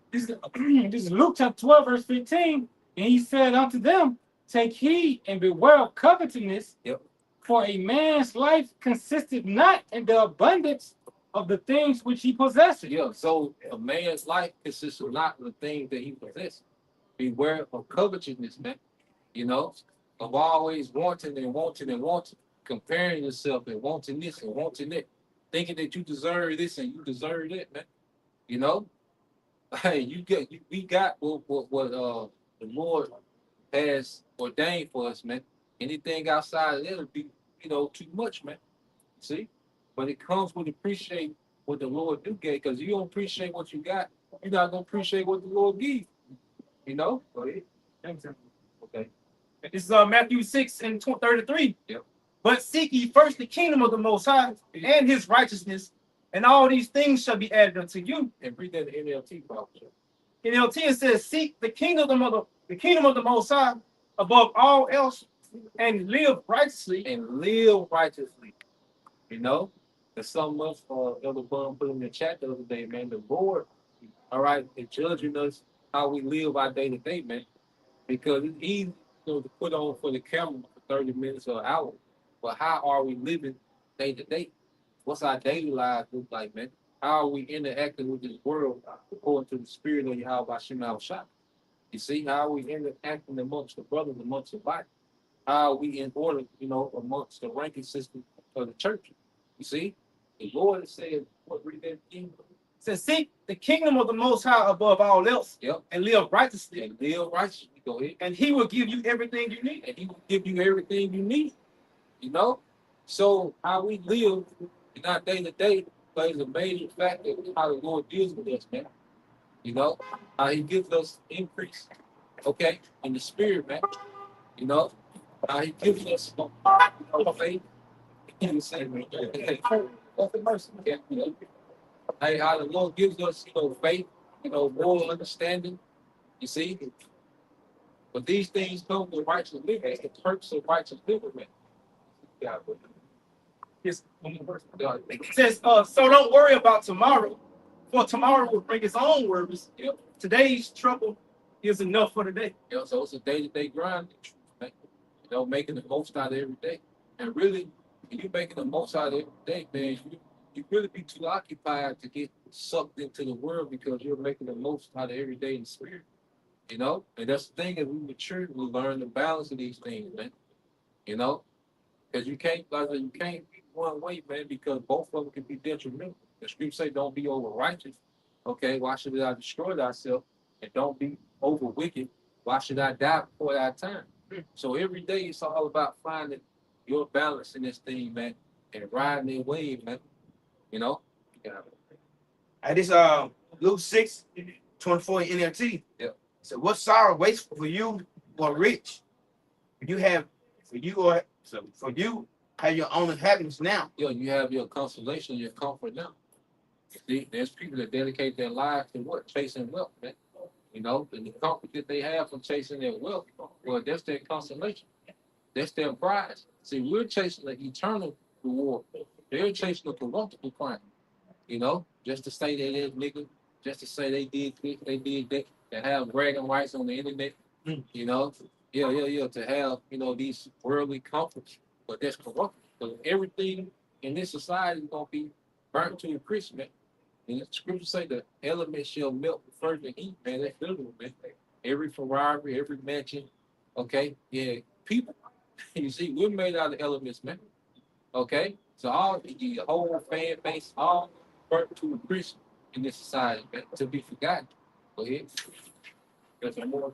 This is Luke chapter 12, verse 15. And He said unto them, take heed and beware of covetousness. Yep. For a man's life consisteth not in the abundance of the things which he possesses. Yeah, so a man's life consists of not the things that he possesses. Beware of covetousness, man. Of always wanting and wanting and wanting, comparing yourself and wanting this and wanting that, thinking that you deserve this and you deserve that, man. Hey, we got what the Lord has ordained for us, man. Anything outside of that will be, too much, man. See? But it comes with appreciating what the Lord do get, because you don't appreciate what you got, you're not gonna appreciate what the Lord gives. Go ahead. Okay. This is Matthew 6:33. Yep. But seek ye first the kingdom of the Most High and His righteousness, and all these things shall be added unto you. And read that in NLT, Bible. NLT it says, seek the kingdom of the Most High above all else, and live righteously. And live righteously. There's something else Elder Bun put in the chat the other day, man. The Lord, all right, is judging us how we live our day to day, man. Because it's easy to put on for the camera for 30 minutes or an hour. But how are we living day to day? What's our daily lives look like, man? how are we interacting with this world according to the spirit of Yahweh Shema Shah? You see, how are we interacting amongst the brothers, amongst the body? How are we in order, amongst the ranking system of the church? You see, the Lord said, what read that thing? Says, seek the kingdom of the Most High above all else, Yep. and live righteously, And live righteously. Go ahead. and He will give you everything you need. And He will give you everything you need. So how we live in our day to day plays a major factor in how the Lord deals with us, man. How He gives us increase, okay, in the spirit, man. How He gives us faith. You say, mercy, how the Lord gives us, faith, more understanding. You see, but these things come with righteous living. It's the perks of righteous living, man. Yeah, Yes, one more verse. It says, so don't worry about tomorrow, for tomorrow will bring its own worries. Yep. Today's trouble is enough for today. So it's a day-to-day grind, man. Making the most out of every day. And really, when you're making the most out of every day, man, you really be too occupied to get sucked into the world because you're making the most out of every day in the spirit. And that's the thing, as we mature, we learn the balance of these things, man. Because you can't be one way, man, because both of them can be detrimental. The scripture say, don't be over righteous. Okay, why should I destroy thyself? And don't be over wicked. Why should I die before that time? So every day it's all about finding your balance in this thing, man, and riding that wave, man. Yeah. At this Luke 6:24 NLT. Yep. So what sorrow waits for you who are rich? For you have your own happiness now. You have your consolation, your comfort now. See, there's people that dedicate their lives to what? Chasing wealth, man. And the comfort that they have from chasing their wealth, well, that's their consolation. That's their prize. See, we're chasing the eternal reward. They're chasing the corruptible crime. Just to say they did nigga, just to say they did this, they did that, to have bragging rights on the internet, to have, these worldly comforts, but that's corrupt. Because everything in this society is going to be burnt to a crisp, man. And the scripture say the elements shall melt with fervent heat, man. That's literal, man. Every Ferrari, every mansion, okay? Yeah, people. You see, we're made out of elements, man. Okay? So all the whole fan base, all burnt to a crisp in this society, man, to be forgotten. Go ahead. There's some more.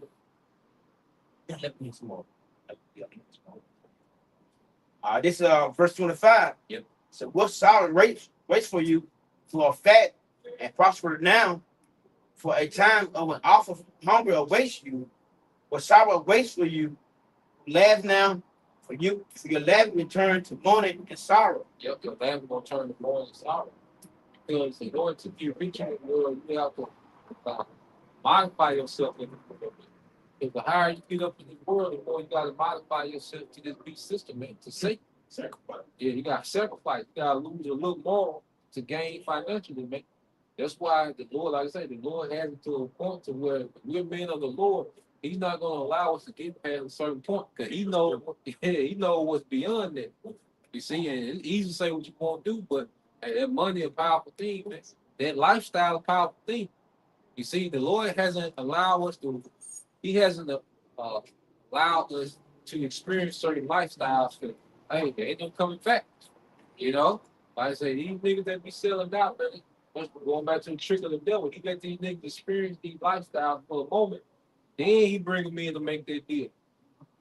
Let me some more. This verse 25. Yep. So what sorrow waits for you who are fat and prosperous now, for a time of an awful hunger awaits you. What sorrow waits for you, laugh now, for your laughing will turn to mourning and sorrow. Yep, your laughing will turn to mourning and sorrow. Because in order to be rich in the world, you have to modify yourself in the world. Because the higher you get up in the world, the more you got to modify yourself to this beast system, man, to sacrifice. Yeah, you got to sacrifice. You got to lose a little more to gain financially, man. That's why the Lord, like I say, the Lord has it to a point to where we're men of the Lord. He's not going to allow us to get past a certain point because he knows what's beyond that. You see, and it's easy to say what you want to do, but that money is a powerful thing, man. That lifestyle is a powerful thing. You see, the Lord hasn't allowed us to, he hasn't allowed us to experience certain lifestyles because, hey, they ain't no coming back. Like I say, these niggas that be selling out, man, going back to the trick of the devil, he let these niggas experience these lifestyles for a moment. Then he bring them in to make that deal.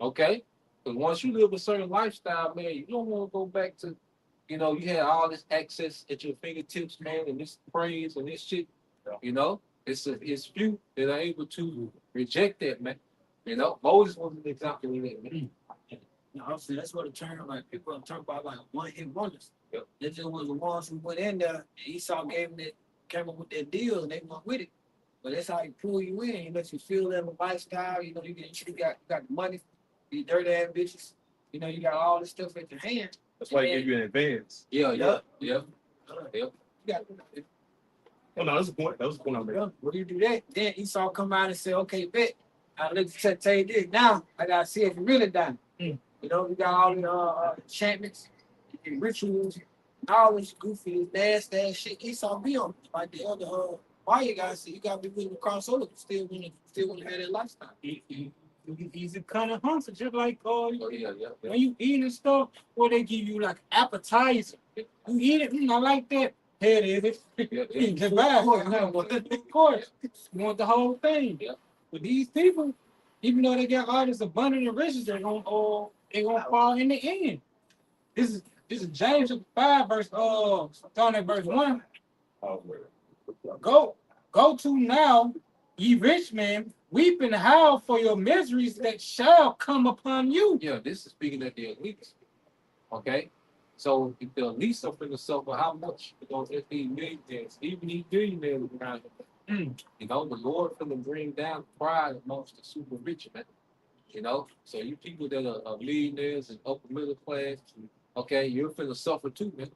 Okay? Because once you live a certain lifestyle, man, you don't want to go back to, you had all this access at your fingertips, man, and this praise and this shit. It's few that are able to reject that, man. Moses was an example of that, man. Obviously, that's what the term, like, people talk about, like, one-hit wonders. Yep. They just was the ones who went in there, and Esau came up with that deal, and they went with it. But that's how he pull you in. He lets you feel that lifestyle. You got the money, these dirty ass bitches. You got all this stuff at your hand. That's why he gave you an advance. Yeah. You got, Oh no, that's the point. That was the point I made. when you do that, then Esau come out and say, okay, bet. I let you tell you this. Now, I got to see if you really done. You got all the enchantments, rituals, always goofy, this nasty ass shit. He saw me on like the other why you guys see you gotta be willing to cross over still wanna have that lifestyle. He's a kind of hunter, just like Oh, yeah. when you eating stuff, where they give you like appetizer. You eat it, I like that. Here it is. Yeah. Of course, you want the whole thing. Yeah. But these people, even though they got all this abundant and riches, they're gonna fall in the end. This is James 5 verse starting at verse 1. Go to now, ye rich men, weep and howl for your miseries that shall come upon you. Yeah, this is speaking at the elites. Okay? So if the elites are finna suffer, how much? Because if these millionaires, even these billionaires around here, you know, the Lord finna bring down pride amongst the super rich, man. You know, so you people that are millionaires and upper middle class, okay, you're finna suffer too, man.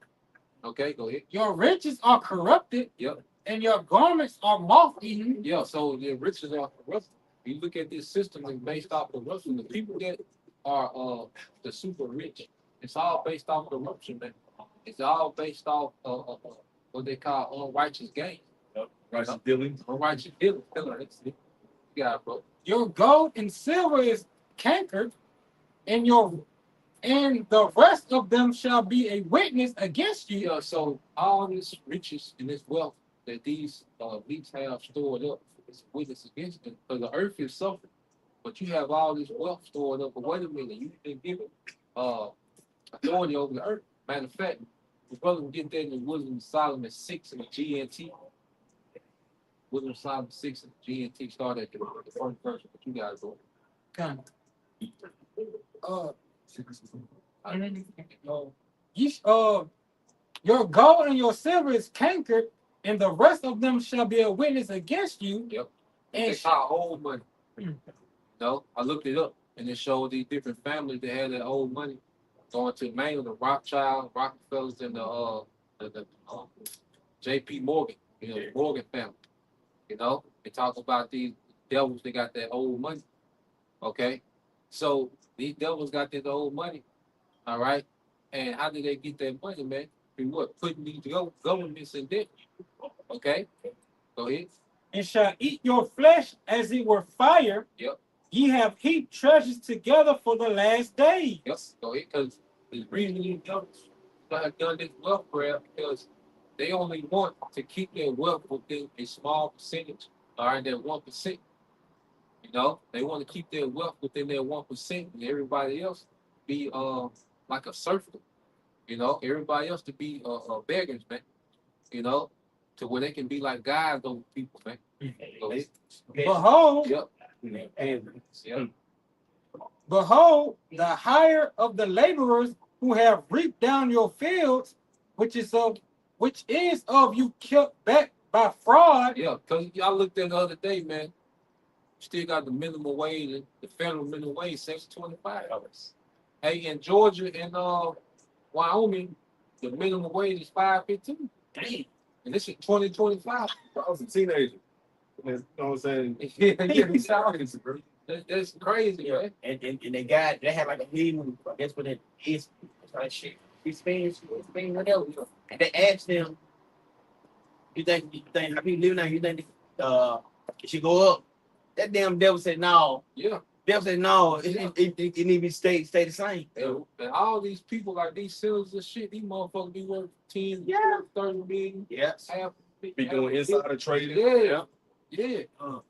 Okay, go ahead. Your riches are corrupted, Yep. and your garments are moth-eaten. Yeah, so the riches are corrupt. You look at this system and based off corruption. The people that are the super rich, it's all based off corruption, man. It's all based off what they call unrighteous gain. Righteous dealing. Unrighteous dealing. That's it. Yeah, bro. Your gold and silver is cankered, and the rest of them shall be a witness against you. Yeah, so all this riches and this wealth that these elites have stored up is a witness against them. Because the earth is suffering, but you have all this wealth stored up. But wait a minute, you've been given authority over the earth. Matter of fact, the brother will get that in the Wisdom of Solomon 6 in the GNT. Wisdom of Solomon 6 in the GNT start at the first verse. But you guys go. Kind Uh your gold and your silver is cankered, and the rest of them shall be a witness against you. Yep. And They call old money. No, I looked it up and it showed these different families that had that old money going to mainly the Rothschild, Rockefellers, and the J.P. Morgan, you know, the Morgan family. You know, they talk about these devils that got that old money. Okay, so these devils got that old money. All right, and how did they get that money, man? Through what? Putting these governments in debt. Okay, go ahead. and shall eat your flesh as it were fire. Yep. Ye have heaped treasures together for the last days. Yes, go ahead, because the reason these governments have done this wealth grab because they only want to keep their wealth within a small percentage, all right, that 1%. You know, they want to keep their wealth within their 1%, and everybody else be like a serfdom. You know, everybody else to be beggars, man. You know, to where they can be like guys over people, man. Go ahead. Behold, Yep. Yep. behold, the hire of the laborers who have reaped down your fields, which is of you kept back by fraud. Yeah, because y'all looked at the other day, man. Still got the minimum wage, the federal minimum wage, $625. Hey, in Georgia and Wyoming, the minimum wage is $5.15. damn. And this is 2025. I was a teenager. You know what I'm saying? That's crazy, Yeah, man. and they had like a meeting. That's what it is. It's like shit. He's paying whatever. And they asked them, you think how people live now? You think it should go up? That damn devil said no. Yeah. Devil said no. It need to be stay the same. And all these people like these sellers of shit, these motherfuckers be worth 10, Yeah. 30 million, Yes. half. Be doing insider trading. Yeah. Yeah.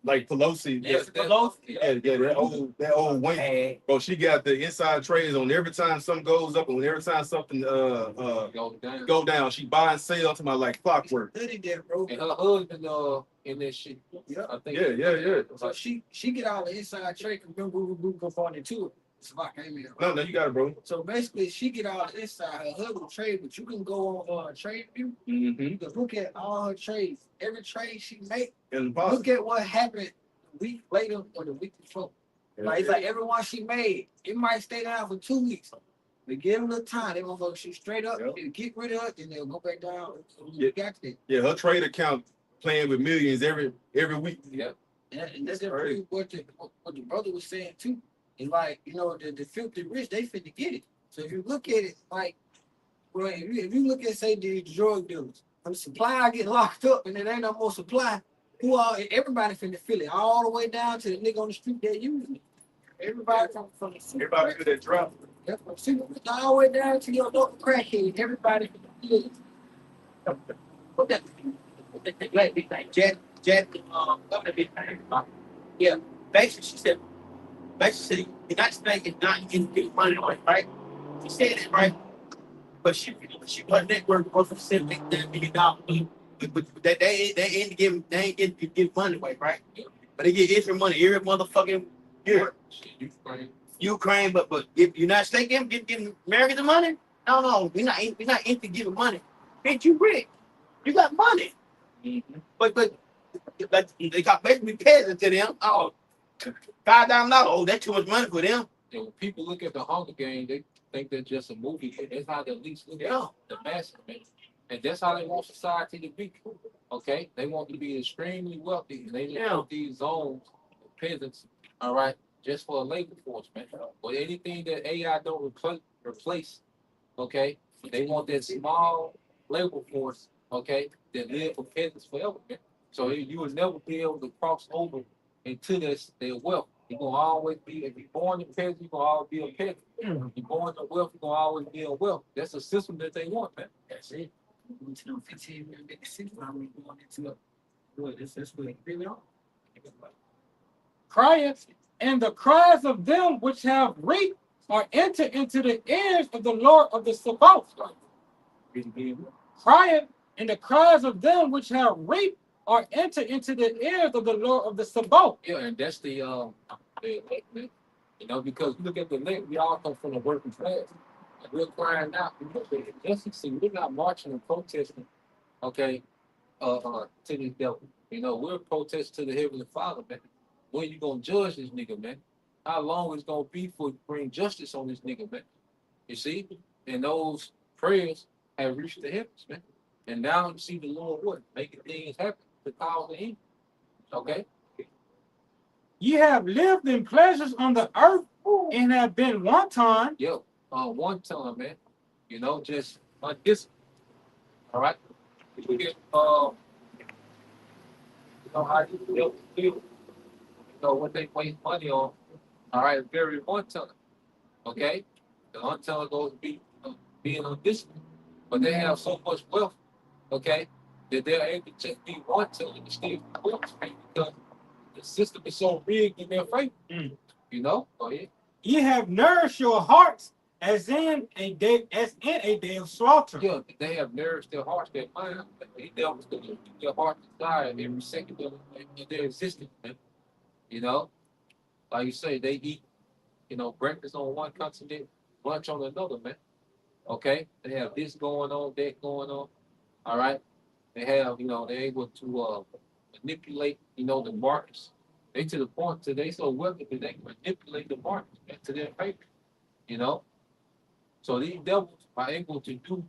Like Pelosi. Yes, that- Pelosi. Yeah, that old Wayne. Hey, Bro, she got the inside trades on every time something goes up and every time something Go down. go down. She buy and sell to my like clockwork. Study that, bro. And her husband in that shit. Yeah. I think. Yeah. So she get all the inside trade because we go far into it. It's like I mean, No, you got it, bro. so basically she get all the inside her husband trade, but you can go on trade view. Mm-hmm. You can look at all her trades. Every trade she make, And look at what happened the week later or the week before. Like it's like every one she made, it might stay down for 2 weeks. They give them a little time, they gonna go shoot straight up, Yep. they'll get rid of it, then they'll go back down. Yeah. Got that. yeah, her trade account playing with millions every week. Yeah. And that's That's crazy. what the brother was saying too. It's like, you know, the filthy rich, they finna get it. So if you look at it, like Well, if you look at, say, the drug dealers, when the supply get locked up and there ain't no more supply, everybody finna feel it all the way down to the nigga on the street that using it. Everybody from the Everybody feel that drop. yeah, from the all the way down to your local crackhead. Everybody finna feel it. What that black big thing? Jet, governor big thing. Yeah, basically, she said, the United States is not getting big money on it, right? She said that, right? But her net worth goes from $7 million. But they ain't giving money away, right? But they get Israel money every motherfucking year. Ukraine, but if United States giving America the money, no, we're not into giving money. Bitch, you rich, you got money. But they got basically peasants to them. Oh, $5,000. Oh, that's too much money for them. And when people look at the Hunger Games, they think they're just a movie. That's how they at least look at the masses, man. And that's how they want society to be. Okay? They want to be extremely wealthy. And they just want these zones of peasants, all right, just for a labor force, man. But anything that AI don't replace, okay, they want that small labor force, okay, that live for peasants forever, man. So you will never be able to cross over into their wealth. You're gonna always be, if you're born in peasant, you're gonna always be a peasant. If you're born in wealth, you're gonna always be in wealth. That's a system that they want, man. That's it. 15 minutes, 56, I'm going into it. Good, that's what it really are. Crieth, and the cries of them which have reaped are entered into the ears of the Lord of the Sabaoth. Crieth, and the cries of them which have reaped are entered into the ears of the Lord of the Sabaoth. Yeah, and that's the you know, because look at the link, we all come from the working class. And we're crying out. We're not marching and protesting, okay, to this devil. You know, we're protesting to the Heavenly Father, man. When you gonna judge this nigga, man? How long it's gonna be for you to bring justice on this nigga, man? You see? And those prayers have reached the heavens, man. And now you see the Lord what? Making things happen to cause the evil. Okay? Ye have lived in pleasures on the earth and have been one time. Yo, one time, man. You know, just like this. All right? You get, you know how you feel. You know what they waste money on. All right, very one time. Okay? The one time goes being on this one. But they have so much wealth, okay, that they're able to just be one time and still wealth, right? Because the system is so rigged in their favor. You know? Go ahead. Ye have nourished your hearts as in a day of slaughter. Yeah, they have nourished their hearts, their mind. They devils to keep their heart desire every second of their existence, man. You know? Like you say, they eat, you know, breakfast on one continent, lunch on another, man. Okay? They have this going on, that going on. All right? They have, you know, they're able to manipulate, you know, the markets. They to the point that they so wealthy that they can manipulate the markets to their favor. You know? So these devils are able to do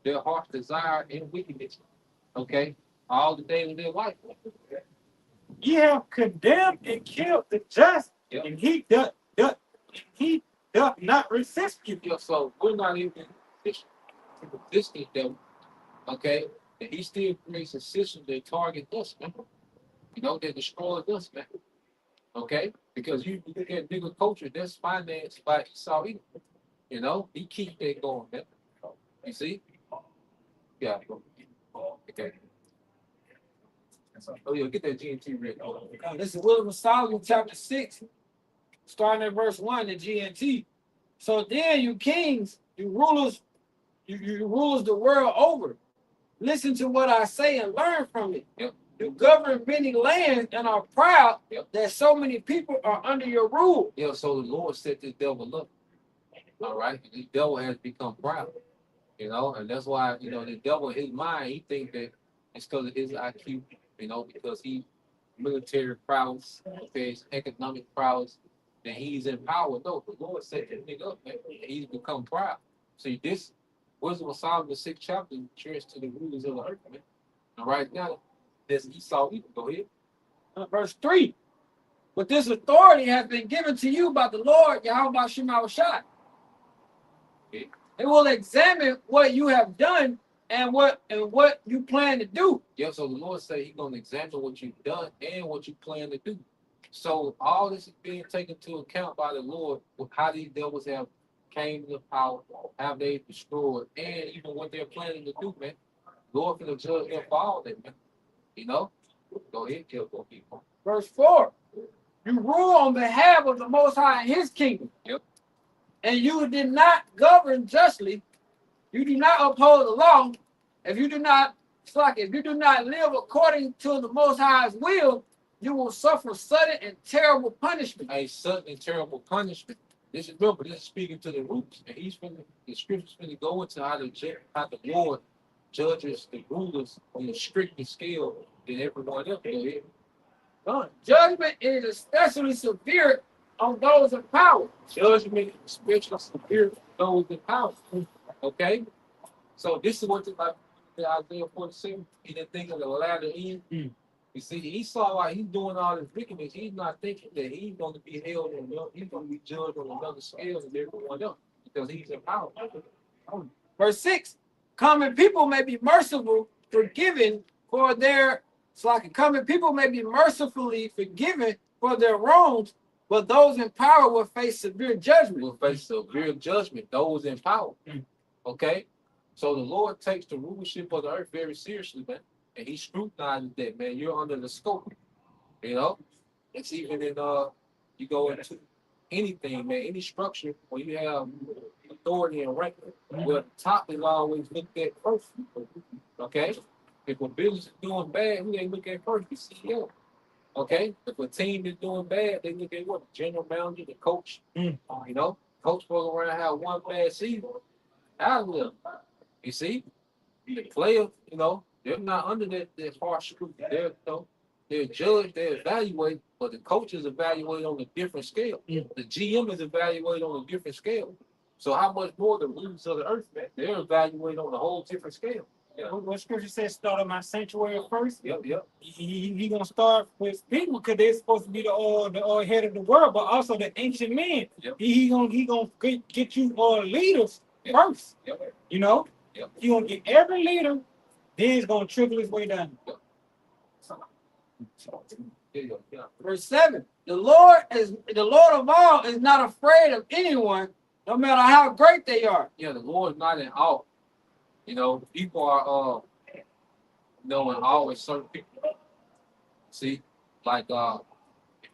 their heart's desire and wickedness. Okay? All the days of their life. Ye have condemned and killed the just, and he doth not resist you. Yeah, so we're not even resist this devil. Okay? And he still creates a system that target us, man. You know, that destroys us, man. Okay? Because you look at bigger culture, that's financed by Esau. You know, he keeps that going, man. You see? Yeah. Okay. Oh, yeah, get that GNT ready. This is Wisdom of Solomon, chapter 6, starting at verse 1, the GNT. So then, you kings, you rulers the world over, listen to what I say and learn from it. Yep. You govern many lands and are proud that so many people are under your rule. Yeah, so the Lord set this devil up. All right? The devil has become proud. You know, and that's why, you know, the devil in his mind, he thinks that it's because of his IQ, you know, because he military prowess, his economic prowess, that he's in power. No, the Lord set that nigga up, man. He's become proud. See, this Wisdom of Solomon, the 6th chapter, church to the rulers of the earth, man. And right now, there's Esau. Go ahead. Verse 3. But this authority has been given to you by the Lord, Yahweh Shemawashai. It will examine what you have done and what you plan to do. Yeah, so the Lord say He's gonna examine what you've done and what you plan to do. So all this is being taken into account by the Lord with how these devils have came to power, how they destroyed, and even what they're planning to do, man. Lord finna judge them for all that, man. You know? Go ahead, kill those people. Verse 4. You rule on behalf of the Most High and His kingdom. Yep. And you did not govern justly. You do not uphold the law. If you do not live according to the Most High's will, you will suffer sudden and terrible punishment. A sudden and terrible punishment. This is speaking to the roots, and the scripture's going to go into how the Lord judges the rulers on a stricter scale than everyone else. Go ahead. Judgment is especially severe on those in power. Judgment is especially severe on those in power. Okay? So this is what like Isaiah 47, he didn't think of the latter end. You see, he saw why he's doing all this wickedness. He's not thinking that he's going to be held on, he's going to be judged on another scale than everyone else because he's in power. Verse 6. Common people may be merciful, forgiven for their common people may be mercifully forgiven for their wrongs, but those in power will face severe judgment. Will face severe judgment, those in power. Okay? So the Lord takes the rulership of the earth very seriously, man. And he scrutinizes that, man. You're under the scope. You know? It's even in you go into anything, man, any structure where you have authority and rank, where the top is always looked at first. Okay? If a business is doing bad, who they look at first? The CEO. Okay? If a team is doing bad, they look at what? The general manager, the coach. You know? Coach goes around have one bad season. Out of them. You see? The player, you know, they're not under that harsh scrutiny. They're judged, they're evaluated, but the coach is evaluated on a different scale. The GM is evaluated on a different scale. So how much more the rulers of the earth, man? They're evaluated on a whole different scale. Yeah. What scripture says start on my sanctuary first? Yep. He gonna start with people because they're supposed to be the head of the world, but also the ancient men. Yep. He gonna get you leaders first. Yep. You know? Yep. He gonna get every leader, then he's gonna trickle his way down. Yeah. Verse 7. The Lord of all is not afraid of anyone, no matter how great they are. Yeah, the Lord is not in awe. You know, people are in awe with certain people. See, like if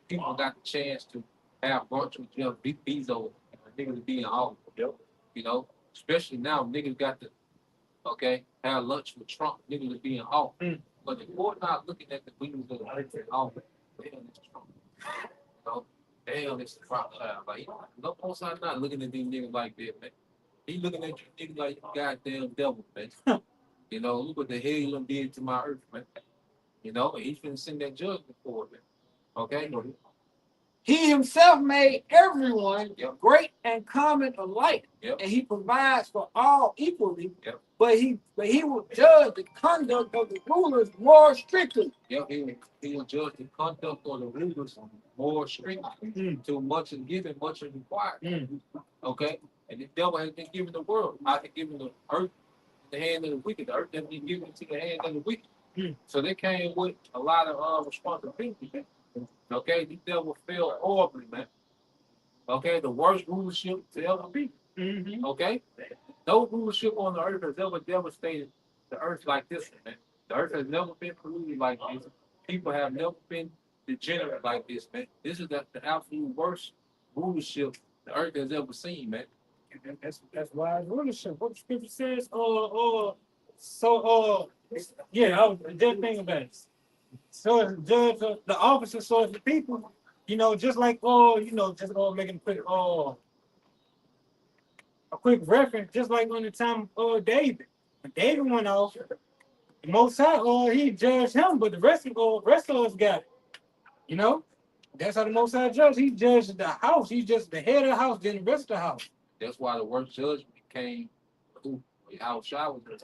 people got the chance to have brunch with Jeff Bezos, niggas would be in awe. You know, especially now niggas got to have lunch with Trump, niggas would be in awe. But the Lord not looking at the leaders of the earth and awe. Damn, it's Trump. You know, damn, it's the crop child. Like, no, most I'm not looking at these niggas like that, man. He looking at you niggas like you goddamn devil, man. You know, look what the hell you done did to my earth, man. You know, and he's finna send that judgment for it, man. Okay? He himself made everyone Yep. great and common alike, Yep. and he provides for all equally. Yep. But he will judge the conduct of the rulers more strictly. Yep, he will judge the conduct of the rulers more strictly. Too much is given, much is required. Okay? And the devil has been given the world. I have given the earth in the hand of the wicked. The earth has been given into the hand of the wicked. So they came with a lot of responsibility. Okay? The devil failed horribly, man. Okay? The worst rulership to ever be. Okay? No rulership on the earth has ever devastated the earth like this, man. The earth has never been polluted like this. People have never been degenerate like this, man. This is the absolute worst rulership the earth has ever seen, man. That's wise rulership. What the scripture says, I was just thinking about it. So as judge of the officer, so as the people, you know, just like making a quick reference, just like on the time of David. When David went off, the Most High, he judged him, but the rest of us got it. You know? That's how the Most High judged. He judged the house. He's just the head of the house, then the rest of the house. That's why the worst judgment came how Shai was as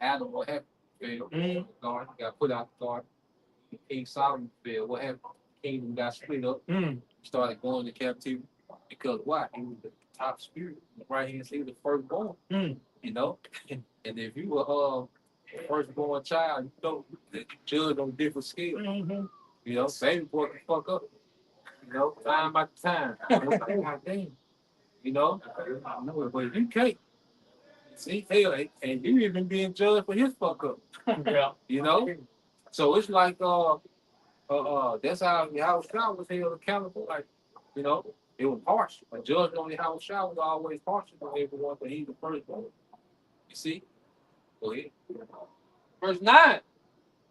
Adam, what happened? God got put out the garden. King Solomon fell. What happened? The kingdom got split up. Started going to captivity. Because why? He was the top spirit. The right hand side, the firstborn. Mm. You know, and if you were firstborn child, you know, you judge on different scales. Mhm. You know, baby boy can fuck up. You know, time by time. It's like, God damn. You know, no, but you can't. See, hell, and you even being judged for his fuck up. Yeah. You know, so it's like that's how Yahweh Shah was held accountable. Like, you know, it was harsh. A judge on Yahweh Shah was always partial to everyone, but he's the firstborn. You see? Go ahead. Verse 9,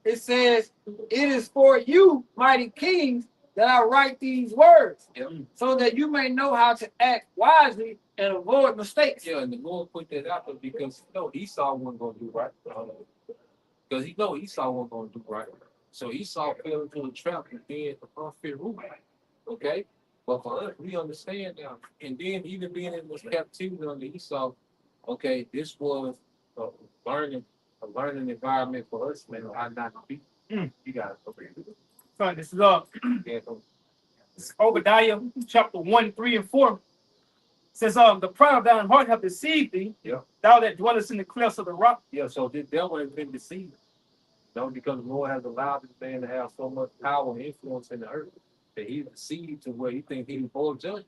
it says, "It is for you, mighty kings, that I write these words, Yep. so that you may know how to act wisely and avoid mistakes." Yeah, and the Lord put that out there because Esau wasn't gonna do right. Because he know Esau wasn't gonna do right. So Esau fell into the trap of being an unfit ruler. Okay? But for us, we understand now. And then even being in this captivity under Esau, okay, this was a learning environment for us, man, how not to be. You got it. So this is Yeah, it's Obadiah chapter 1, 3, and 4. It says, the pride of thine heart hath deceived thee, Yeah. thou that dwellest in the clefts of the rock. yeah, so the devil has been deceived. You know, because the Lord has allowed this man to have so much power and influence in the earth that he's deceived to where he thinks he's full judgment.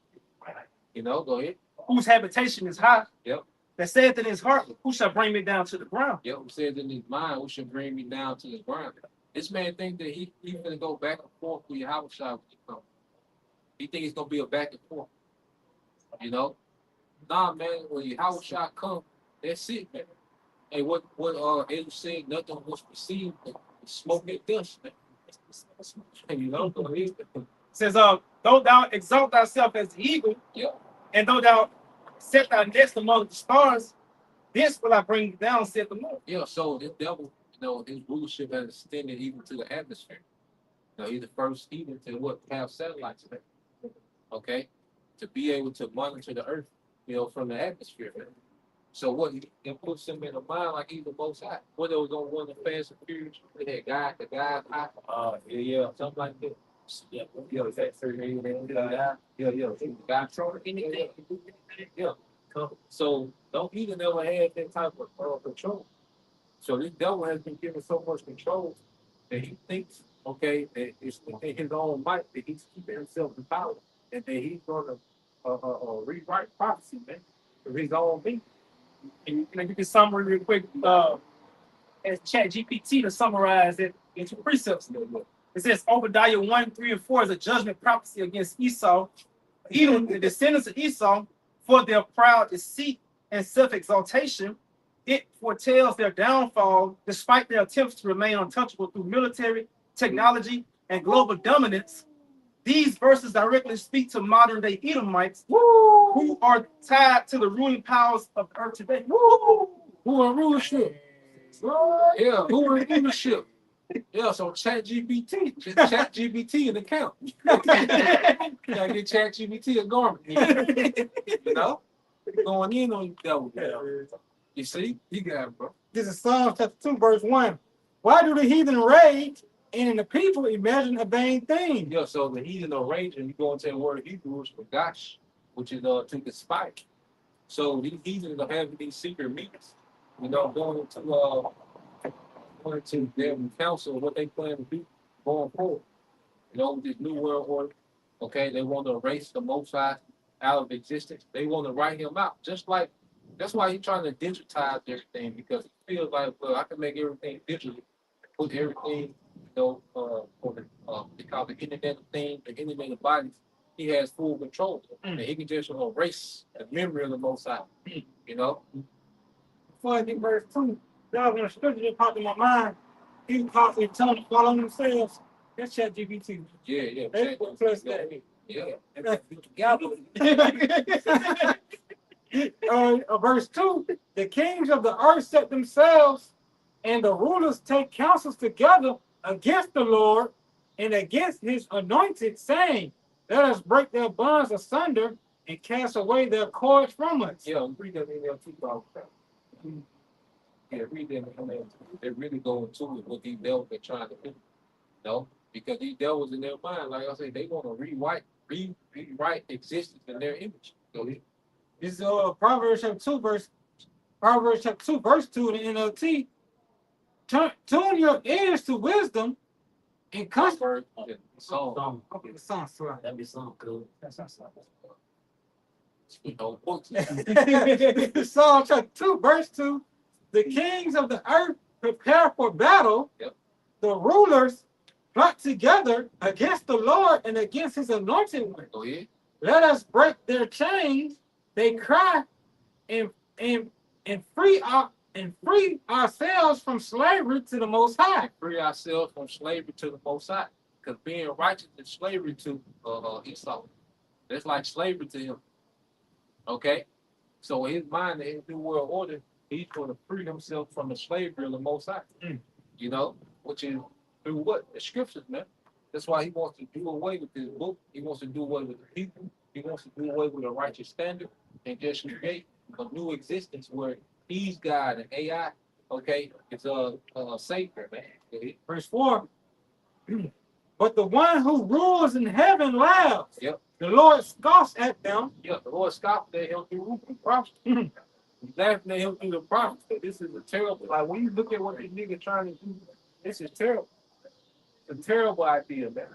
You know, go ahead. Whose habitation is high. Yep. That saith in his heart, who shall bring me down to the ground? Yep, who says in his mind, who should bring me down to the ground. This man think that he gonna go back and forth with Yahweh Shai when he comes. He think it's gonna be a back and forth. You know? Nah, man, when Yahweh Shai come, that's it, man. Hey, what Elu said, nothing was perceived, but smoke and dust, man. You know, go ahead. It says, though thou exalt thyself as the eagle, Yep. and though thou set thy nest among the stars, this will I bring you down, saith the Lord. Yeah, so this devil, you know, his rulership has extended even to the atmosphere. You know, he's the first heathen to have satellites, man. Okay? To be able to monitor the earth, you know, from the atmosphere, man. So what it puts him in a mind like he's the most high. What they was gonna run the Fast and Furious, that guy, the guy high, yeah, something like that. Yeah, that's the guy controlling anything. Yeah. So don't even ever had that type of control. So this devil has been given so much control that he thinks, okay, that it's within his own might that he's keeping himself in power, and that he's gonna rewrite prophecy, man, for his own being. And you can give you summary real quick, as ChatGPT to summarize it into precepts. It says Obadiah 1, 3, and 4 is a judgment prophecy against Esau, Edom, the descendants of Esau, for their proud deceit and self-exaltation. It foretells their downfall despite their attempts to remain untouchable through military, technology, and global dominance. These verses directly speak to modern-day Edomites who are tied to the ruling powers of earth today. Who are rulership? Yeah, who are rulership? Yeah, so ChatGPT an account. Gotta get ChatGPT a garment. You know? Going in on you, devil. You see? You got it, bro. This is Psalm chapter 2, verse 1. Why do the heathen rage and the people imagine a vain thing? Yeah, so the heathen are raging. You go into the word Hebrew, it's Bagash, which is to conspire. So these heathens are having these secret meetings, you know, going to their council what they plan to do going forward. You know, with this new world order, okay, they want to erase the Most High out of existence. They want to write him out. Just like that's why he's trying to digitize everything, because he feels like, well, I can make everything digital, put everything, you know, on the they call it the Internet of Things, the Internet of Bodies. He has full control, and he can just erase the memory of the Most High. You know. Before I get verse 2, y'all gonna scripture that popped in my mind. He constantly telling them to fall on themselves. That's ChatGPT. Yeah. They put plus that. Yeah. Verse 2, the kings of the earth set themselves, and the rulers take counsels together against the Lord and against his anointed, saying, let us break their bonds asunder and cast away their cords from us. Yeah, read that in there too, dog. Yeah, read that in there. They really go into it what these devils are trying to do. You know? Because these devils in their mind, like I said, they want to rewrite existence in their image. So This is Proverbs chapter 2, verse 2 in the NLT. Tune your ears to wisdom and comfort. Yeah, song. Okay, the song, sorry. That'd be something cool. You know, books. Psalm chapter 2, verse 2. The kings of the earth prepare for battle. Yep. The rulers plot together against the Lord and against his anointed one. Go ahead. Let us break their chains. They cry and free ourselves from slavery to the Most High. Free ourselves from slavery to the Most High. Because being righteous is slavery to Esau. That's like slavery to him. Okay? So in his mind, in his new world order, he's going to free himself from the slavery of the Most High. You know, which is through what? The scriptures, man. That's why he wants to do away with this book. He wants to do away with the people. He wants to do away with a righteous standard and just create a new existence where he's God and AI, okay, it's a savior, man. Okay? Verse 4. But the one who rules in heaven laughs. Yep. The Lord scoffs at them. Yeah, the Lord scoffed at him through the prophets. He's laughing at him through the prophets. This is a terrible, like when you look at what this nigga trying to do, this is terrible. It's a terrible idea, man.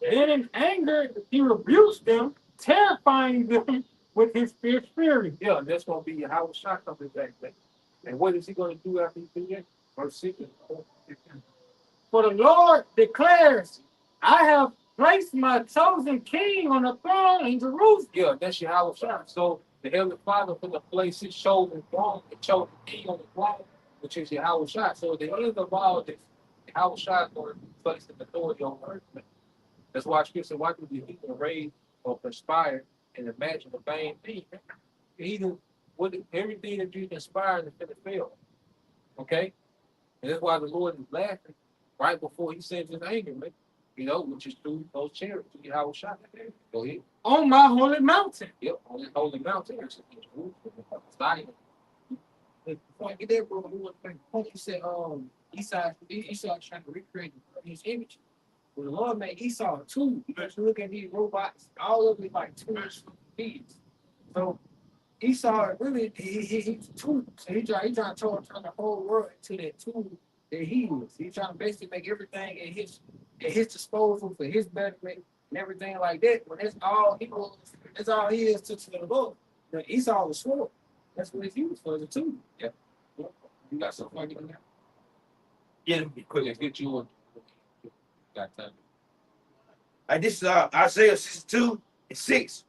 Then in anger, he rebukes them, terrifying them with his fierce fury. Yeah, and that's gonna be how shot coming back, man. And what is he gonna do after he do that? Verse 6. For the Lord declares, I have placed my chosen king on the throne in Jerusalem. Yeah, that's your Howard shot. So the Heavenly Father put the place his chosen throne, the chosen king on the throne, which is your Howard shot. So at the end of all this, Howard shot going to be placed in authority on earth, man. That's why Scripture, why do you can raise or conspire and imagine a vain thing? Either with everything that you conspire is going to fail. Okay? And that's why the Lord is laughing right before he sends his anger, man. You know, which is through those chariots, to how it shot. Go ahead. On my holy mountain. Yep, on this holy mountain. Zion. Before I get there, bro, you said Esau trying to recreate his image. Well, the Lord made Esau two. If you look at these robots, all of them like two beings. So Esau really he's two. So he trying to turn the whole world into that tool that he is. He's trying to basically make everything at his disposal for his betterment and everything like that. But that's all he was. That's all he is to the Lord. The Esau was sword. That's what it's used for, as a tool. Yeah. You got something like that? Yeah, let me be quick. Let's get you on. Got time. This is Isaiah 62:6.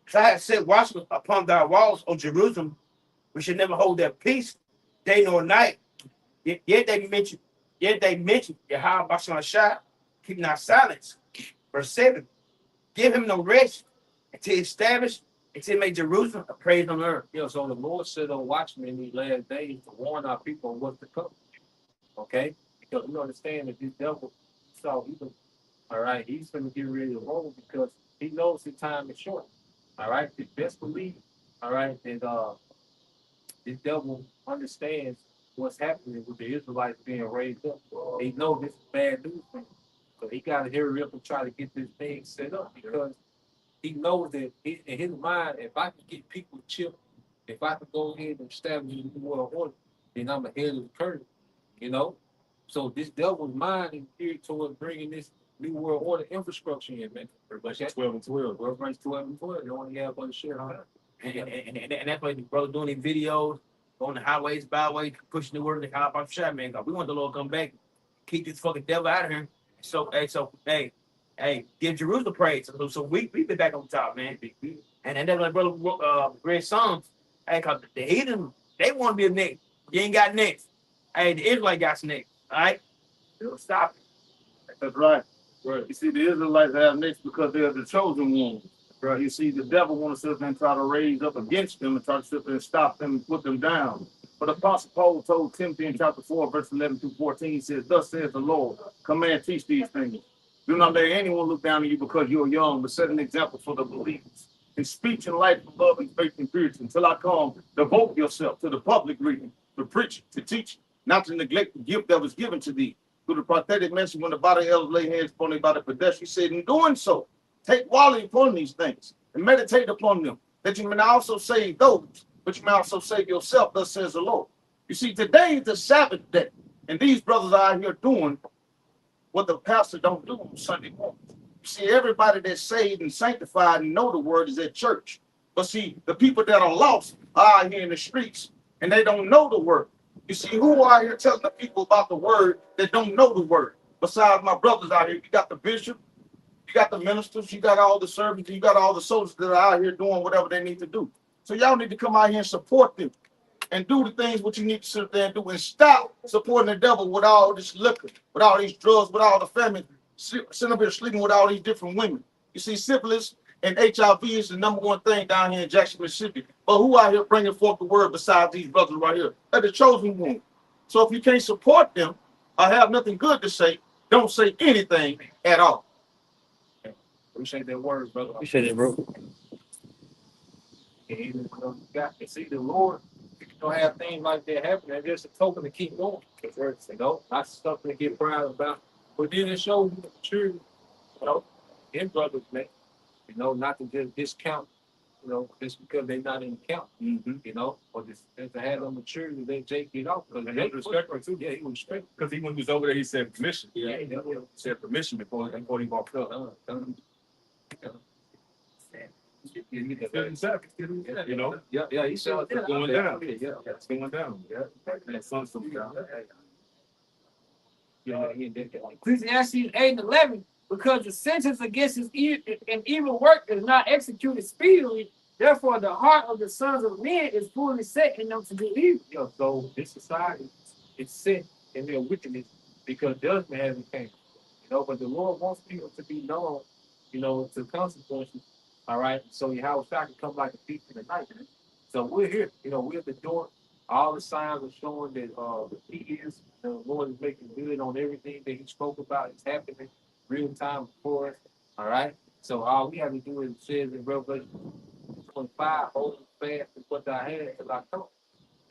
So I have set watchmen upon thy walls, O Jerusalem. We should never hold their peace, day nor night. Yet they mention Yahweh Bashan, keep not silence. Verse 7. Give him no rest until he establish, until he make Jerusalem a praise on earth. Yeah, so the Lord said on watchmen in these last days to warn our people on what's to come. Okay? Because we understand that this devil saw evil. All right, he's going to get ready to roll because he knows his time is short. All right, his best believe, all right, that this devil understands what's happening with the Israelites being raised up. He knows this is bad news for him. So he got to hurry up and try to get this thing set up because he knows that in his mind, if I can get people chipped, if I can go ahead and establish a new world order, then I'm ahead of the curve, you know? So this devil's mind is geared towards bringing this new world order infrastructure in, man. But that's 12 and 12. Bro, brings 12 and 12. You only have one share on And that's why the brother doing these videos on the highways, byways, pushing the word of the God about shot, man. Cause we want the Lord to come back, keep this fucking devil out of here. So give Jerusalem praise. So we be back on top, man. And that's like brother Greg Psalms. Hey, cause the heathen, they want to be a next. You ain't got next. Hey, the Israelite got next. All right, stop it. That's right. Right. You see, the Israelites have next because they're the chosen ones. Right. You see, the devil wants to sit there and try to raise up against them and try to sit there and stop them and put them down. But Apostle Paul told Timothy in chapter 4, verse 11 through 14, he says, "Thus says the Lord, command, teach these things. Do not let anyone look down on you because you're young, but set an example for the believers. In speech and life, and love and faith and purity, until I come, devote yourself to the public reading, to preaching, to teaching, not to neglect the gift that was given to thee." Through the prophetic message, when the body elders lay hands upon the body pedestrian, he said, "In doing so, take volume upon these things and meditate upon them. that you may also save those, but you may also save yourself, thus says the Lord. You see, today is the Sabbath day, and these brothers are out here doing what the pastor don't do on Sunday morning. You see, everybody that's saved and sanctified and know the word is at church. But see, the people that are lost are out here in the streets, and they don't know the word. You see, who are here telling the people about the word that don't know the word? Besides my brothers out here, you got the bishop, you got the ministers, you got all the servants, you got all the soldiers that are out here doing whatever they need to do. So y'all need to come out here and support them and do the things what you need to sit there and do, and stop supporting the devil with all this liquor, with all these drugs, with all the family, sitting up here sleeping with all these different women. You see, syphilis and HIV is the number one thing down here in Jackson, Mississippi. But who out here bringing forth the word besides these brothers right here? They're the chosen one. So if you can't support them or have nothing good to say, don't say anything at all. Appreciate that word, brother. Appreciate it, bro. And even when you got to see the Lord, you don't have things like that happen. It's just a token to keep going. Not stuff to get proud about. But then it shows you the maturity, in brothers, man. Not to just discount, just because they're not in the count, or just to have them maturity, they take it off. Because they respect her too. Yeah, he was respect. Because when he was over there, he said permission. Yeah, He said permission before he walked up. You know? Yeah, he said It's going down. Yeah, It's going down. yeah. And the sun's going down. Ecclesiastes 8 and 11, because the sentence against an evil work is not executed speedily, therefore the heart of the sons of men is fully set in them to do evil. So this society is set in their wickedness because judgment hasn't came. But the Lord wants people to be known, to consequences. All right. So Yahweh Shai can come like a thief in the night. So we're here, we're at the door. All the signs are showing that he is, the Lord is making good on everything that he spoke about. It's happening real time before us. All right. So all we have to do is says in Revelation 25, hold fast with what I had till I come.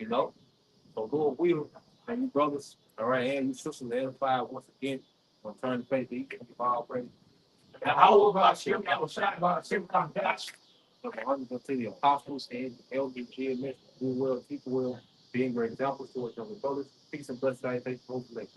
So Lord will, and you brothers, all right, and you sisters edify once again. On turn the faith, you can all praise. How about you? I was shot by a simple dash. So I'm going to tell the apostles and elders, GMS, who will, people will, being great examples to us, brothers. Peace and blessings, I thank you for that.